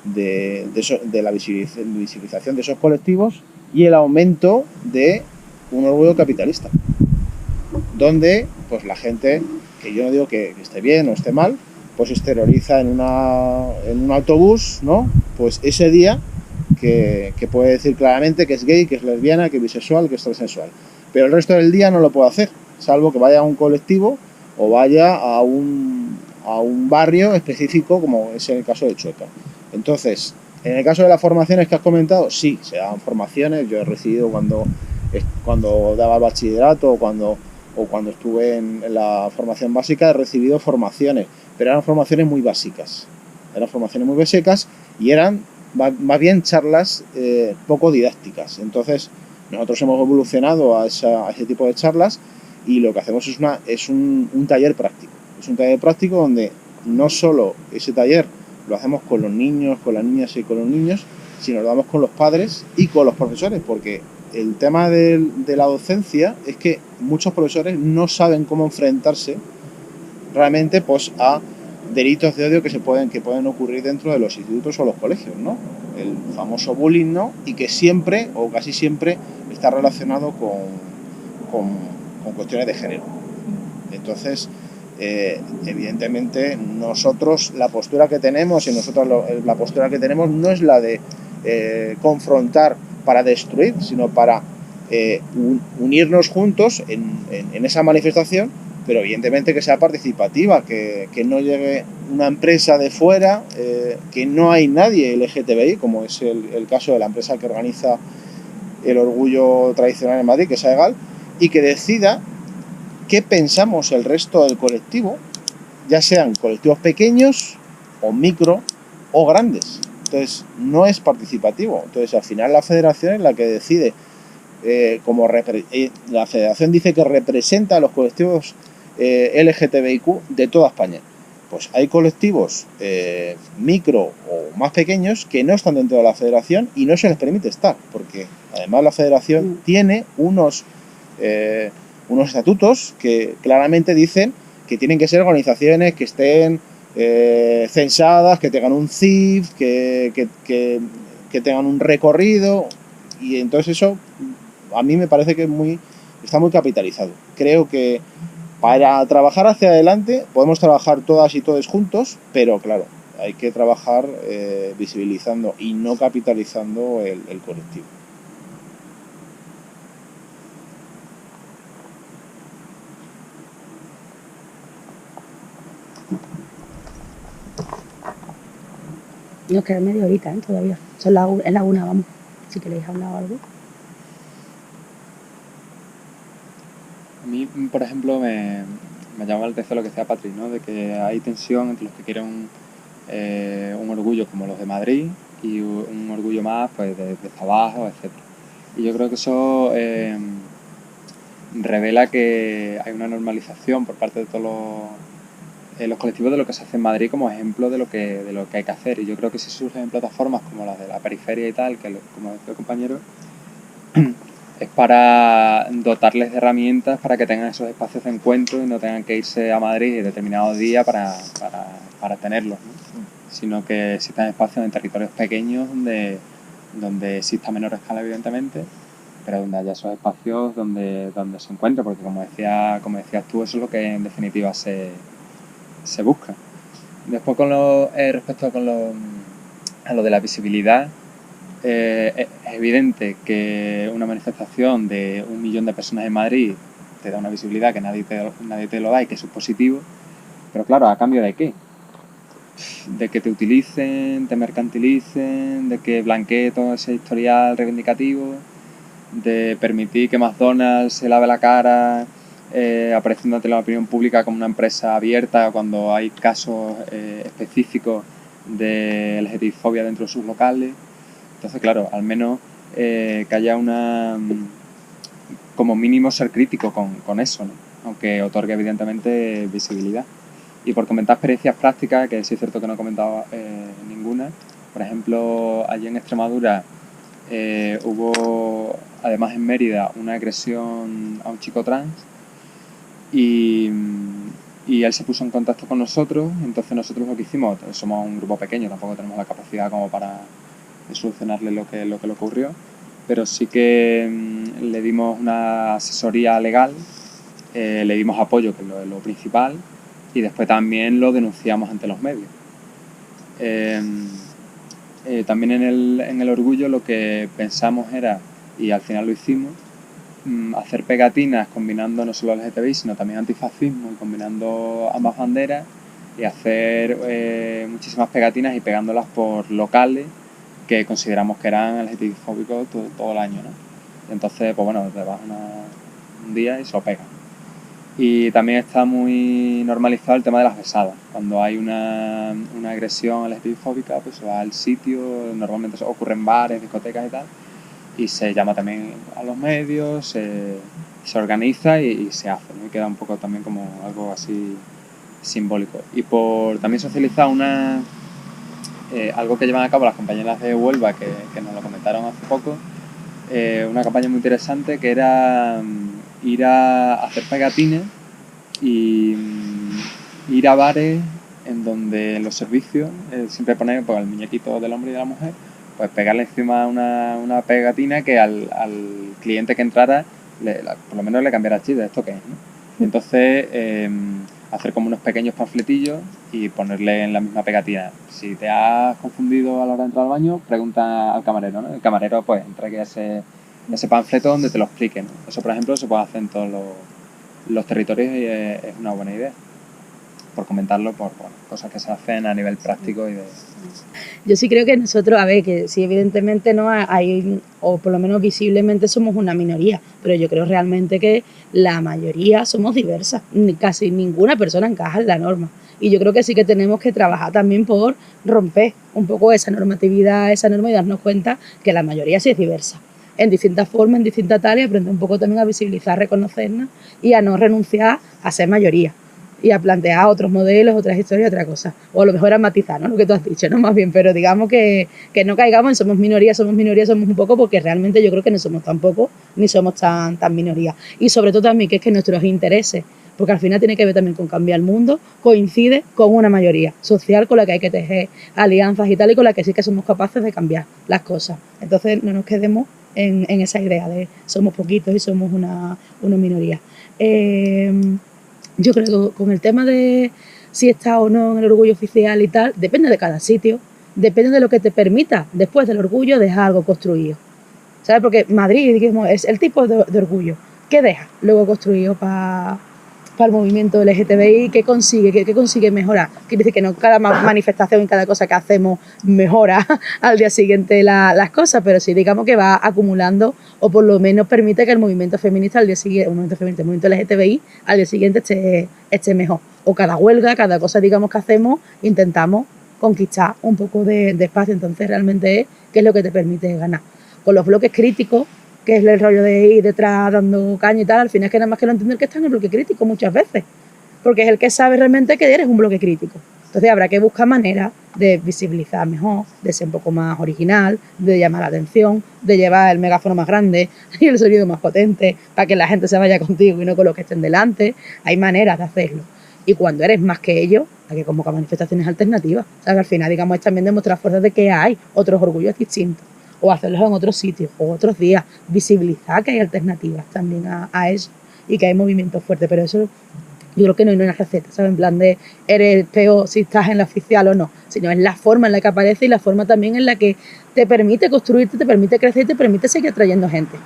C: de la visibilización de esos colectivos y el aumento de un orgullo capitalista, donde pues la gente, que yo no digo que esté bien o esté mal, pues exterioriza en un autobús, ¿no? Pues ese día que puede decir claramente que es gay, que es lesbiana, que es bisexual, que es transexual, pero el resto del día no lo puede hacer, salvo que vaya a un colectivo o vaya a un barrio específico, como es el caso de Chueca. Entonces, en el caso de las formaciones que has comentado, sí, se dan formaciones. Yo he recibido cuando daba el bachillerato, o cuando o cuando estuve en la formación básica he recibido formaciones, pero eran formaciones muy básicas. Eran formaciones muy básicas y eran más bien charlas poco didácticas. Entonces, nosotros hemos evolucionado a ese tipo de charlas y lo que hacemos es un taller práctico. Es un taller práctico donde no solo ese taller lo hacemos con los niños, con las niñas y con los niños, sino lo damos con los padres y con los profesores, porque el tema de la docencia es que muchos profesores no saben cómo enfrentarse realmente pues a delitos de odio que pueden ocurrir dentro de los institutos o los colegios, ¿no? El famoso bullying, ¿no? Y que siempre o casi siempre está relacionado con cuestiones de género. Entonces, evidentemente nosotros la postura que tenemos la postura que tenemos no es la de confrontar para destruir, sino para unirnos juntos en esa manifestación, pero evidentemente que sea participativa, que no llegue una empresa de fuera, que no hay nadie LGTBI, como es el caso de la empresa que organiza el orgullo tradicional en Madrid, que es AEGAL, y que decida qué pensamos el resto del colectivo, ya sean colectivos pequeños o micro o grandes. Entonces no es participativo. Entonces al final la federación es la que decide, la federación dice que representa a los colectivos LGTBIQ de toda España. Pues hay colectivos micro o más pequeños que no están dentro de la federación y no se les permite estar, porque además la federación tiene unos estatutos que claramente dicen que tienen que ser organizaciones que estén censadas, que tengan un CIF, que tengan un recorrido, y entonces eso a mí me parece que está muy capitalizado. Creo que para trabajar hacia adelante podemos trabajar todas y todos juntos, pero claro, hay que trabajar visibilizando y no capitalizando el colectivo.
B: Nos queda media horita, todavía. Es la una, vamos. Si queréis hablar algo.
A: A mí, por ejemplo, me llama la atención lo que decía Patrick, ¿no? De que hay tensión entre los que quieren un orgullo como los de Madrid y un orgullo más pues de abajo, etc. Y yo creo que eso revela que hay una normalización por parte de todos los colectivos de lo que se hace en Madrid como ejemplo de lo que hay que hacer. Y yo creo que si surgen plataformas como las de la periferia y tal, que como decía el compañero, es para dotarles de herramientas para que tengan esos espacios de encuentro y no tengan que irse a Madrid en determinados días para tenerlos, ¿no? Sino que existan espacios en territorios pequeños donde exista menor escala, evidentemente, pero donde haya esos espacios donde se encuentre, porque como decías tú, eso es lo que en definitiva se busca. Después respecto a lo de la visibilidad, es evidente que una manifestación de 1 millón de personas en Madrid te da una visibilidad que nadie te lo da y que eso es positivo, pero claro, ¿a cambio de qué? De que te utilicen, te mercantilicen, de que blanquee todo ese historial reivindicativo, de permitir que McDonald's se lave la cara apareciendo ante la opinión pública como una empresa abierta cuando hay casos específicos de LGTBI-fobia dentro de sus locales. Entonces, claro, al menos que haya como mínimo ser crítico con eso, ¿no? Aunque otorgue evidentemente visibilidad. Y por comentar experiencias prácticas, que sí es cierto que no he comentado ninguna, por ejemplo, allí en Extremadura hubo, además en Mérida, una agresión a un chico trans y él se puso en contacto con nosotros. Entonces nosotros lo que hicimos, somos un grupo pequeño, tampoco tenemos la capacidad como para solucionarle lo que le ocurrió, pero sí que le dimos una asesoría legal, le dimos apoyo, que es lo principal, y después también lo denunciamos ante los medios. También en el orgullo lo que pensamos era, y al final lo hicimos, hacer pegatinas combinando no solo LGTBI sino también antifascismo y combinando ambas banderas, y hacer muchísimas pegatinas y pegándolas por locales que consideramos que eran LGTBI-fóbicos todo el año, ¿no? Y entonces, pues bueno, te vas un día y se lo pegas. Y también está muy normalizado el tema de las besadas. Cuando hay una agresión LGTBI-fóbica, pues se va al sitio, normalmente eso ocurre en bares, discotecas y tal, y se llama también a los medios, se organiza y se hace, ¿no? Y queda un poco también como algo así simbólico. Y por también socializar algo que llevan a cabo las compañeras de Huelva, que nos lo comentaron hace poco, una campaña muy interesante que era ir a hacer pegatines y ir a bares en donde en los servicios siempre poner pues, el muñequito del hombre y de la mujer, pues pegarle encima una pegatina que al cliente que entrara por lo menos le cambiara el chip de esto que es, ¿no? Y entonces hacer como unos pequeños panfletillos y ponerle en la misma pegatina. Si te has confundido a la hora de entrar al baño, pregunta al camarero, ¿no? El camarero pues entregue ese panfleto donde te lo explique, ¿no? Eso, por ejemplo, se puede hacer en todos los territorios y es una buena idea. Por comentarlo, por cosas que se hacen a nivel práctico y de...
B: Yo sí creo que nosotros, a ver, que sí, evidentemente no hay, o por lo menos visiblemente somos una minoría, pero yo creo realmente que la mayoría somos diversas, casi ninguna persona encaja en la norma. Y yo creo que sí que tenemos que trabajar también por romper un poco esa normatividad, esa norma y darnos cuenta que la mayoría sí es diversa, en distintas formas, en distintas tareas, y aprender un poco también a visibilizar, reconocernos y a no renunciar a ser mayoría. Y a plantear otros modelos, otras historias, otra cosa. O a lo mejor a matizar, ¿no? Lo que tú has dicho, ¿no? Más bien, pero digamos que no caigamos en somos minoría, somos un poco, porque realmente yo creo que no somos tan poco, ni somos tan minoría. Y sobre todo también que es que nuestros intereses, porque al final tiene que ver también con cambiar el mundo, coincide con una mayoría social con la que hay que tejer alianzas y tal, y con la que sí que somos capaces de cambiar las cosas. Entonces no nos quedemos en esa idea de somos poquitos y somos una minoría. Yo creo que con el tema de si está o no en el orgullo oficial y tal, depende de cada sitio, depende de lo que te permita después del orgullo dejar algo construido. ¿Sabes? Porque Madrid, digamos, es el tipo de orgullo que deja luego construido para el movimiento LGTBI, ¿qué consigue mejorar? Quiere decir que no cada manifestación y cada cosa que hacemos mejora al día siguiente las cosas, pero sí digamos que va acumulando o por lo menos permite que el movimiento feminista al día siguiente, el movimiento LGTBI al día siguiente esté mejor. O cada huelga, cada cosa digamos que hacemos, intentamos conquistar un poco de espacio. Entonces realmente es qué es lo que te permite ganar. Con los bloques críticos, que es el rollo de ir detrás dando caña y tal, al final es que nada más que no entender que está en el bloque crítico muchas veces, porque es el que sabe realmente que eres un bloque crítico. Entonces habrá que buscar maneras de visibilizar mejor, de ser un poco más original, de llamar la atención, de llevar el megáfono más grande y el sonido más potente para que la gente se vaya contigo y no con los que estén delante. Hay maneras de hacerlo. Y cuando eres más que ellos, hay que convocar manifestaciones alternativas. O sea, que al final, digamos, es también demostrar fuerzas de que hay otros orgullos distintos, o hacerlos en otros sitios, o otros días, visibilizar que hay alternativas también a eso y que hay movimientos fuertes, pero eso yo creo que no hay una receta, ¿sabes? En plan de eres peor si estás en la oficial o no, sino es la forma en la que aparece y la forma también en la que te permite construirte, te permite crecer y te permite seguir atrayendo gente.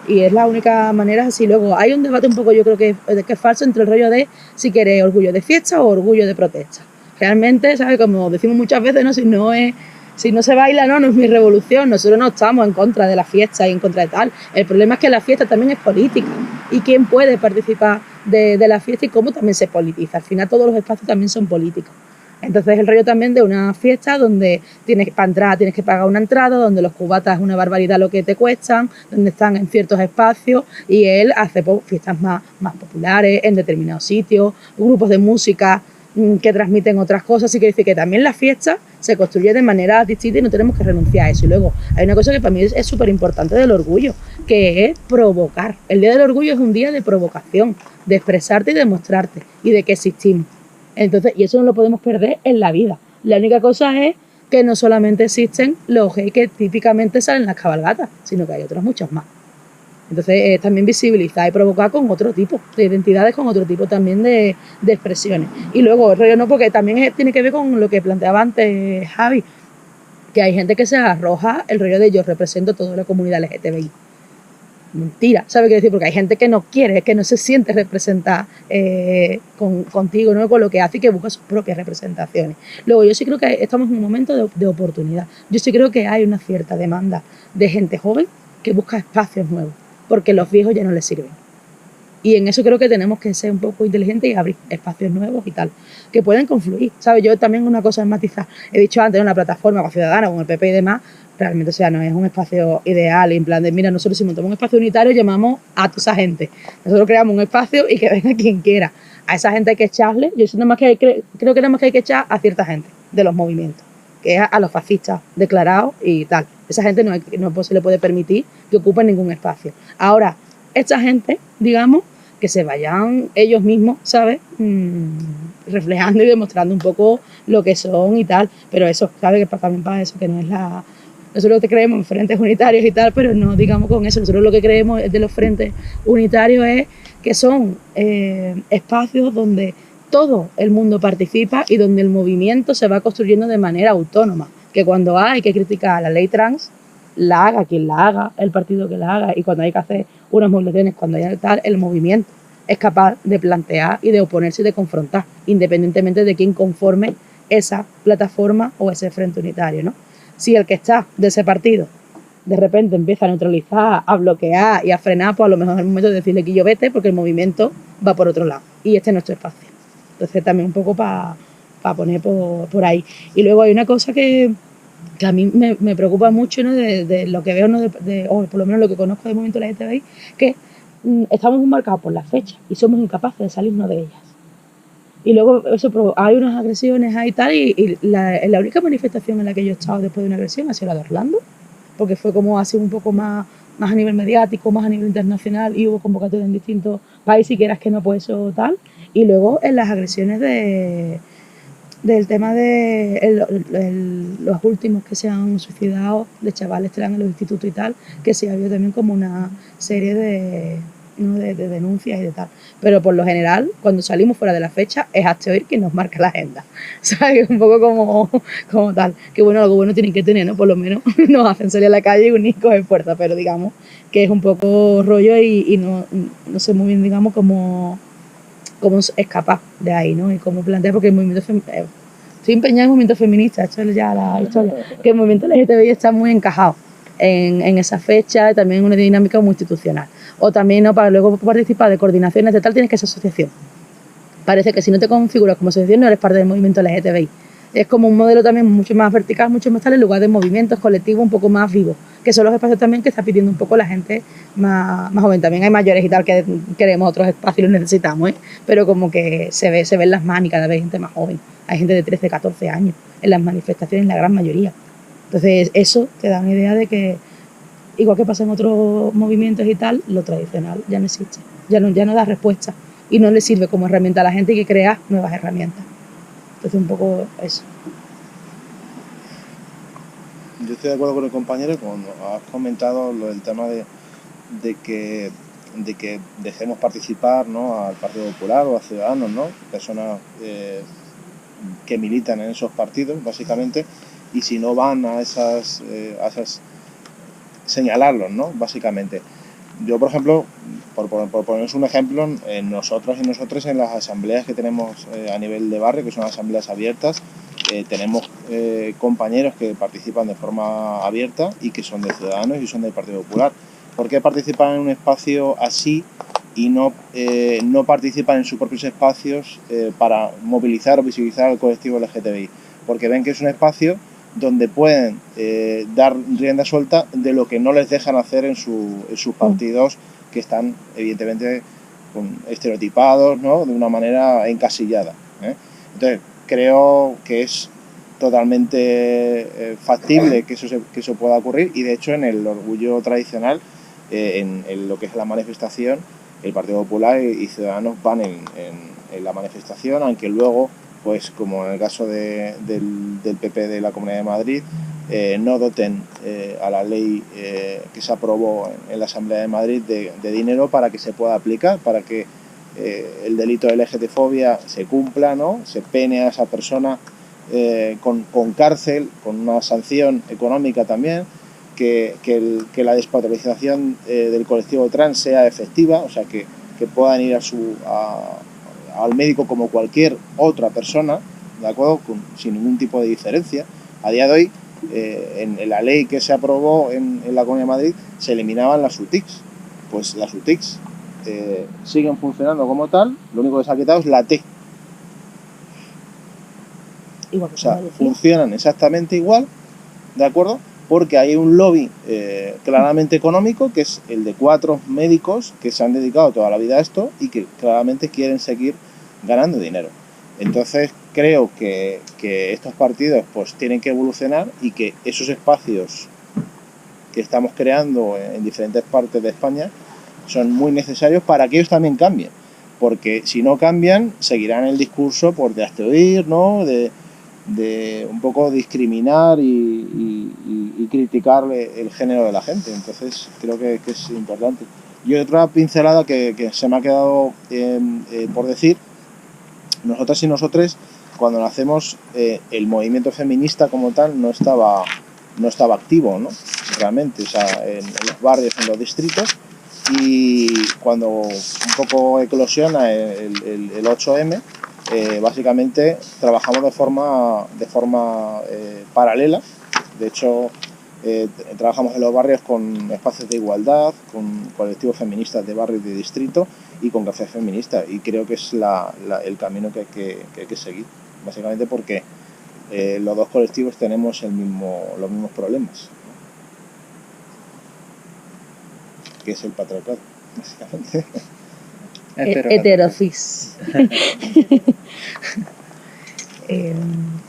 B: Y es la única manera así. Luego hay un debate un poco, yo creo que es falso, entre el rollo de si quieres orgullo de fiesta o orgullo de protesta. Realmente, ¿sabes? Como decimos muchas veces, ¿no? Si no se baila, no es mi revolución. Nosotros no estamos en contra de la fiesta y en contra de tal. El problema es que la fiesta también es política. Y quién puede participar de la fiesta y cómo también se politiza. Al final todos los espacios también son políticos. Entonces el rollo también de una fiesta donde para entrar tienes que pagar una entrada, donde los cubatas es una barbaridad lo que te cuestan, donde están en ciertos espacios, y él hace fiestas más populares en determinados sitios, grupos de música que transmiten otras cosas. Así que dice que también la fiesta se construye de manera distinta y no tenemos que renunciar a eso. Y luego hay una cosa que para mí es súper importante del orgullo, que es provocar. El Día del Orgullo es un día de provocación, de expresarte y de mostrarte y de que existimos. Entonces, y eso no lo podemos perder en la vida. La única cosa es que no solamente existen los gays que típicamente salen en las cabalgatas, sino que hay otros muchos más. Entonces, también visibilizar y provocar con otro tipo de identidades, con otro tipo también de expresiones. Y luego, el rollo no, porque también tiene que ver con lo que planteaba antes Javi, que hay gente que se arroja el rollo de yo represento toda la comunidad LGTBI. Mentira, ¿sabes qué decir? Porque hay gente que no quiere, que no se siente representada contigo, ¿no? Con lo que hace y que busca sus propias representaciones. Luego, yo sí creo que estamos en un momento de oportunidad. Yo sí creo que hay una cierta demanda de gente joven que busca espacios nuevos, porque los viejos ya no les sirven. Y en eso creo que tenemos que ser un poco inteligentes y abrir espacios nuevos y tal, que pueden confluir, ¿sabes? Yo también una cosa es matizar. He dicho antes, una plataforma para Ciudadanos con el PP y demás, realmente, o sea, no es un espacio ideal, en plan de, mira, nosotros si montamos un espacio unitario llamamos a toda esa gente. Nosotros creamos un espacio y que venga quien quiera. A esa gente hay que echarle, yo siento más que creo que nada más que hay que echar a cierta gente de los movimientos, que es a los fascistas declarados y tal. Esa gente no se le puede permitir que ocupen ningún espacio. Ahora, esta gente, digamos, que se vayan ellos mismos, ¿sabes? Reflejando y demostrando un poco lo que son y tal, pero eso, ¿sabes? Que también pasa eso, que no es la... Nosotros te creemos en frentes unitarios y tal, pero no digamos con eso. Nosotros lo que creemos de los frentes unitarios es que son espacios donde todo el mundo participa y donde el movimiento se va construyendo de manera autónoma. Que cuando hay que criticar la ley trans, la haga quien la haga, el partido que la haga, y cuando hay que hacer unas movilizaciones, cuando hay que tal, el movimiento es capaz de plantear y de oponerse y de confrontar, independientemente de quién conforme esa plataforma o ese frente unitario, ¿no? Si el que está de ese partido de repente empieza a neutralizar, a bloquear y a frenar, pues a lo mejor es el momento de decirle que yo vete porque el movimiento va por otro lado y este es nuestro espacio. Entonces también un poco para poner por ahí. Y luego hay una cosa que a mí me preocupa mucho, ¿no? de lo que veo, ¿no? o por lo menos lo que conozco del movimiento LGTBI, que estamos muy marcados por las fechas y somos incapaces de salirnos de ellas. Y luego eso hay unas agresiones ahí tal, y la única manifestación en la que yo he estado después de una agresión ha sido la de Orlando, porque fue como así un poco más a nivel mediático, más a nivel internacional, y hubo convocatorias en distintos países, y quieras que no, pues eso tal. Y luego en las agresiones del tema de los últimos que se han suicidado, de chavales que eran en los institutos y tal, que sí ha habido también como una serie de denuncias y de tal. Pero por lo general, cuando salimos fuera de la fecha, es Hazte Oír quien nos marca la agenda. ¿Sabes? Un poco como tal. Que bueno, algo bueno tienen que tener, ¿no? Por lo menos nos hacen salir a la calle y unirnos en fuerza, pero digamos que es un poco rollo y no sé muy bien, digamos, cómo es capaz de ahí, ¿no? Y cómo plantea, porque el movimiento estoy empeñada en el movimiento feminista, esto es ya la historia, que el movimiento LGTBI está muy encajado en esa fecha, y también en una dinámica muy institucional. O también, ¿no? Para luego participar de coordinaciones de tal, tienes que ser asociación. Parece que si no te configuras como asociación no eres parte del movimiento LGTBI. Es como un modelo también mucho más vertical, mucho más tal, en lugar de movimientos colectivos un poco más vivos, que son los espacios también que está pidiendo un poco la gente más joven. También hay mayores y tal que queremos otros espacios y los necesitamos, ¿eh? Pero como que se ven las manos y cada vez gente más joven. Hay gente de 13, 14 años en las manifestaciones, la gran mayoría. Entonces eso te da una idea de que, igual que pasa en otros movimientos y tal, lo tradicional ya no existe, ya no da respuesta y no le sirve como herramienta a la gente, y que crea nuevas herramientas. Entonces un poco eso.
C: Yo estoy de acuerdo con el compañero cuando has comentado lo del tema de que dejemos participar, ¿no? Al Partido Popular o a Ciudadanos, ¿no? Personas que militan en esos partidos, básicamente, y si no van a esas señalarlos, ¿no? Básicamente. Yo, por ejemplo, por poneros un ejemplo, nosotros y nosotros en las asambleas que tenemos a nivel de barrio, que son asambleas abiertas, tenemos compañeros que participan de forma abierta y que son de Ciudadanos y son del Partido Popular. ¿Por qué participan en un espacio así y no participan en sus propios espacios para movilizar o visibilizar al colectivo LGTBI? Porque ven que es un espacio donde pueden dar rienda suelta de lo que no les dejan hacer en sus partidos, que están evidentemente estereotipados, ¿no? De una manera encasillada, ¿eh? Entonces creo que es totalmente factible que eso pueda ocurrir, y de hecho en el orgullo tradicional, en lo que es la manifestación, el Partido Popular y Ciudadanos van en la manifestación, aunque luego, pues como en el caso del PP de la Comunidad de Madrid, no doten a la ley que se aprobó en la Asamblea de Madrid de dinero para que se pueda aplicar, para que el delito de LGTfobia se cumpla, ¿no? Se pene a esa persona con cárcel, con una sanción económica también, que la despatologización del colectivo trans sea efectiva, o sea, que puedan ir al médico como cualquier otra persona, ¿de acuerdo? Sin ningún tipo de diferencia. A día de hoy, en la ley que se aprobó en la Comunidad de Madrid, se eliminaban las UTICs. Pues las UTICs siguen funcionando como tal, lo único que se ha quitado es la T.
B: Igual que
C: O sea,
B: Andalucía.
C: funcionan exactamente igual, ¿de acuerdo? Porque hay un lobby claramente económico, que es el de 4 médicos que se han dedicado toda la vida a esto y que claramente quieren seguir ganando dinero. Entonces creo que estos partidos pues tienen que evolucionar y que esos espacios que estamos creando en diferentes partes de España son muy necesarios para que ellos también cambien. Porque si no cambian, seguirán el discurso por de oír, ¿no? De un poco discriminar y criticar el género de la gente. Entonces creo que es importante. Y otra pincelada que se me ha quedado por decir, nosotras y nosotres, cuando nacemos, el movimiento feminista como tal no estaba activo, ¿no? Realmente, o sea, en los barrios, en los distritos, y cuando un poco eclosiona el 8M, básicamente trabajamos de forma paralela. De hecho, trabajamos en los barrios con espacios de igualdad, con colectivos feministas de barrio y de distrito y con cafés feministas, y creo que es el camino que hay que seguir, básicamente porque los dos colectivos tenemos los mismos problemas, ¿no? Que es el patriarcado, básicamente.
B: Heterocis.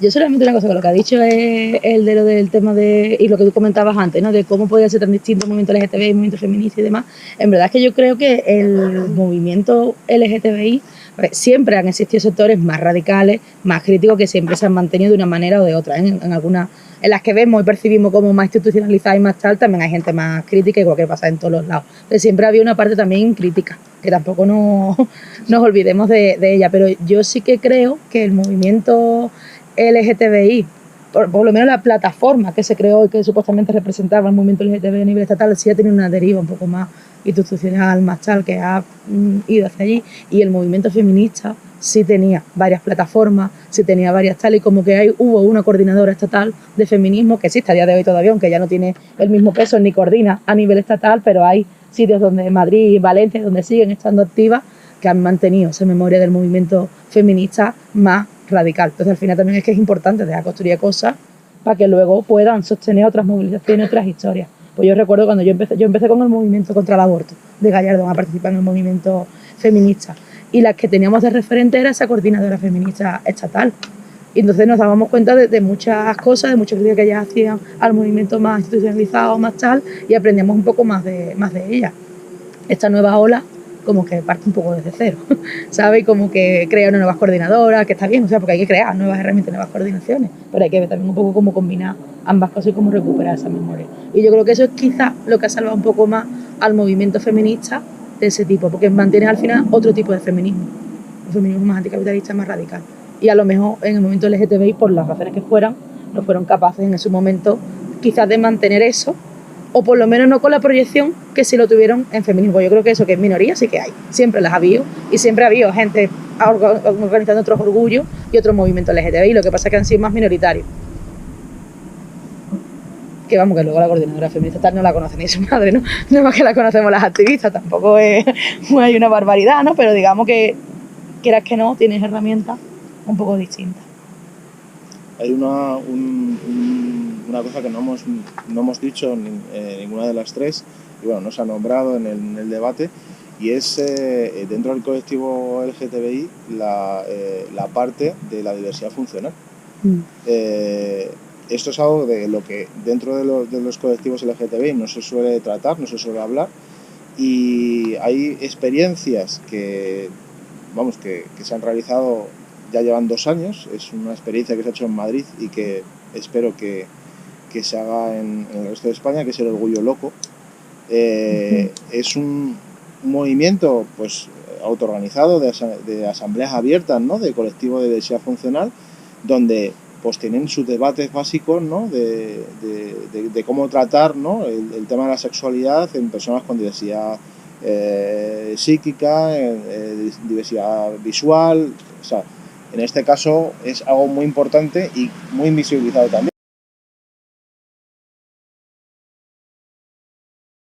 B: Yo solamente una cosa, con lo que ha dicho es lo del tema de, y lo que tú comentabas antes, ¿no? De cómo podía ser tan distinto el movimiento LGTBI, el movimiento feminista y demás. En verdad es que yo creo que el movimiento LGTBI, siempre han existido sectores más radicales, más críticos, que siempre se han mantenido de una manera o de otra. En algunas, en las que vemos y percibimos como más institucionalizadas y más tal, también hay gente más crítica, igual que pasa en todos los lados. Entonces siempre había una parte también crítica, que tampoco nos olvidemos de ella. Pero yo sí que creo que el movimiento LGTBI, por lo menos la plataforma que se creó y que supuestamente representaba el movimiento LGTBI a nivel estatal, sí ha tenido una deriva un poco más institucional, más tal, que ha ido hacia allí. Y el movimiento feminista sí tenía varias plataformas, sí tenía varias tal, y como que hubo una coordinadora estatal de feminismo, que existe a día de hoy todavía, aunque ya no tiene el mismo peso ni coordina a nivel estatal, pero hay sitios donde Madrid y Valencia, donde siguen estando activas, que han mantenido esa memoria del movimiento feminista más radical. Entonces al final también es que es importante dejar construir cosas para que luego puedan sostener otras movilizaciones, otras historias. Pues yo recuerdo cuando yo empecé con el movimiento contra el aborto de Gallardón a participar en el movimiento feminista, y las que teníamos de referente era esa coordinadora feminista estatal. Y entonces nos dábamos cuenta de muchas cosas, de muchas críticas que ellas hacían al movimiento más institucionalizado, más tal, y aprendíamos un poco más de ella. Esta nueva ola como que parte un poco desde cero, ¿sabes? Como que crea unas nuevas coordinadoras, que está bien, o sea, porque hay que crear nuevas herramientas, nuevas coordinaciones, pero hay que ver también un poco cómo combinar ambas cosas y cómo recuperar esa memoria. Y yo creo que eso es quizás lo que ha salvado un poco más al movimiento feminista de ese tipo, porque mantiene al final otro tipo de feminismo, un feminismo más anticapitalista, más radical. Y a lo mejor en el movimiento LGTBI, por las razones que fueran, no fueron capaces en ese momento quizás de mantener eso, o por lo menos no con la proyección que sí lo tuvieron en feminismo. Yo creo que eso, que en minoría sí que hay, siempre las ha habido, y siempre ha habido gente organizando otros orgullos y otros movimientos LGTBI, lo que pasa es que han sido más minoritarios. Que vamos, que luego la coordinadora feminista tal no la conoce ni su madre, ¿no? No más que la conocemos las activistas, tampoco hay una barbaridad, ¿no? Pero digamos que, quieras que no, tienes herramientas un poco distintas.
C: Hay una cosa que no hemos dicho ninguna de las tres, y bueno, no se ha nombrado en el debate, y es dentro del colectivo LGTBI la parte de la diversidad funcional. Esto es algo de lo que dentro de los colectivos LGTBI no se suele tratar, no se suele hablar, y hay experiencias que se han realizado, ya llevan 2 años. Es una experiencia que se ha hecho en Madrid y que espero que se haga en el resto de España, que es el Orgullo Loco. Es un movimiento pues autoorganizado de asambleas abiertas, ¿no? De colectivo de diversidad funcional, donde pues tienen sus debates básicos, ¿no? de cómo tratar, ¿no? el tema de la sexualidad en personas con diversidad psíquica, diversidad visual. O sea, en este caso es algo muy importante y muy invisibilizado también.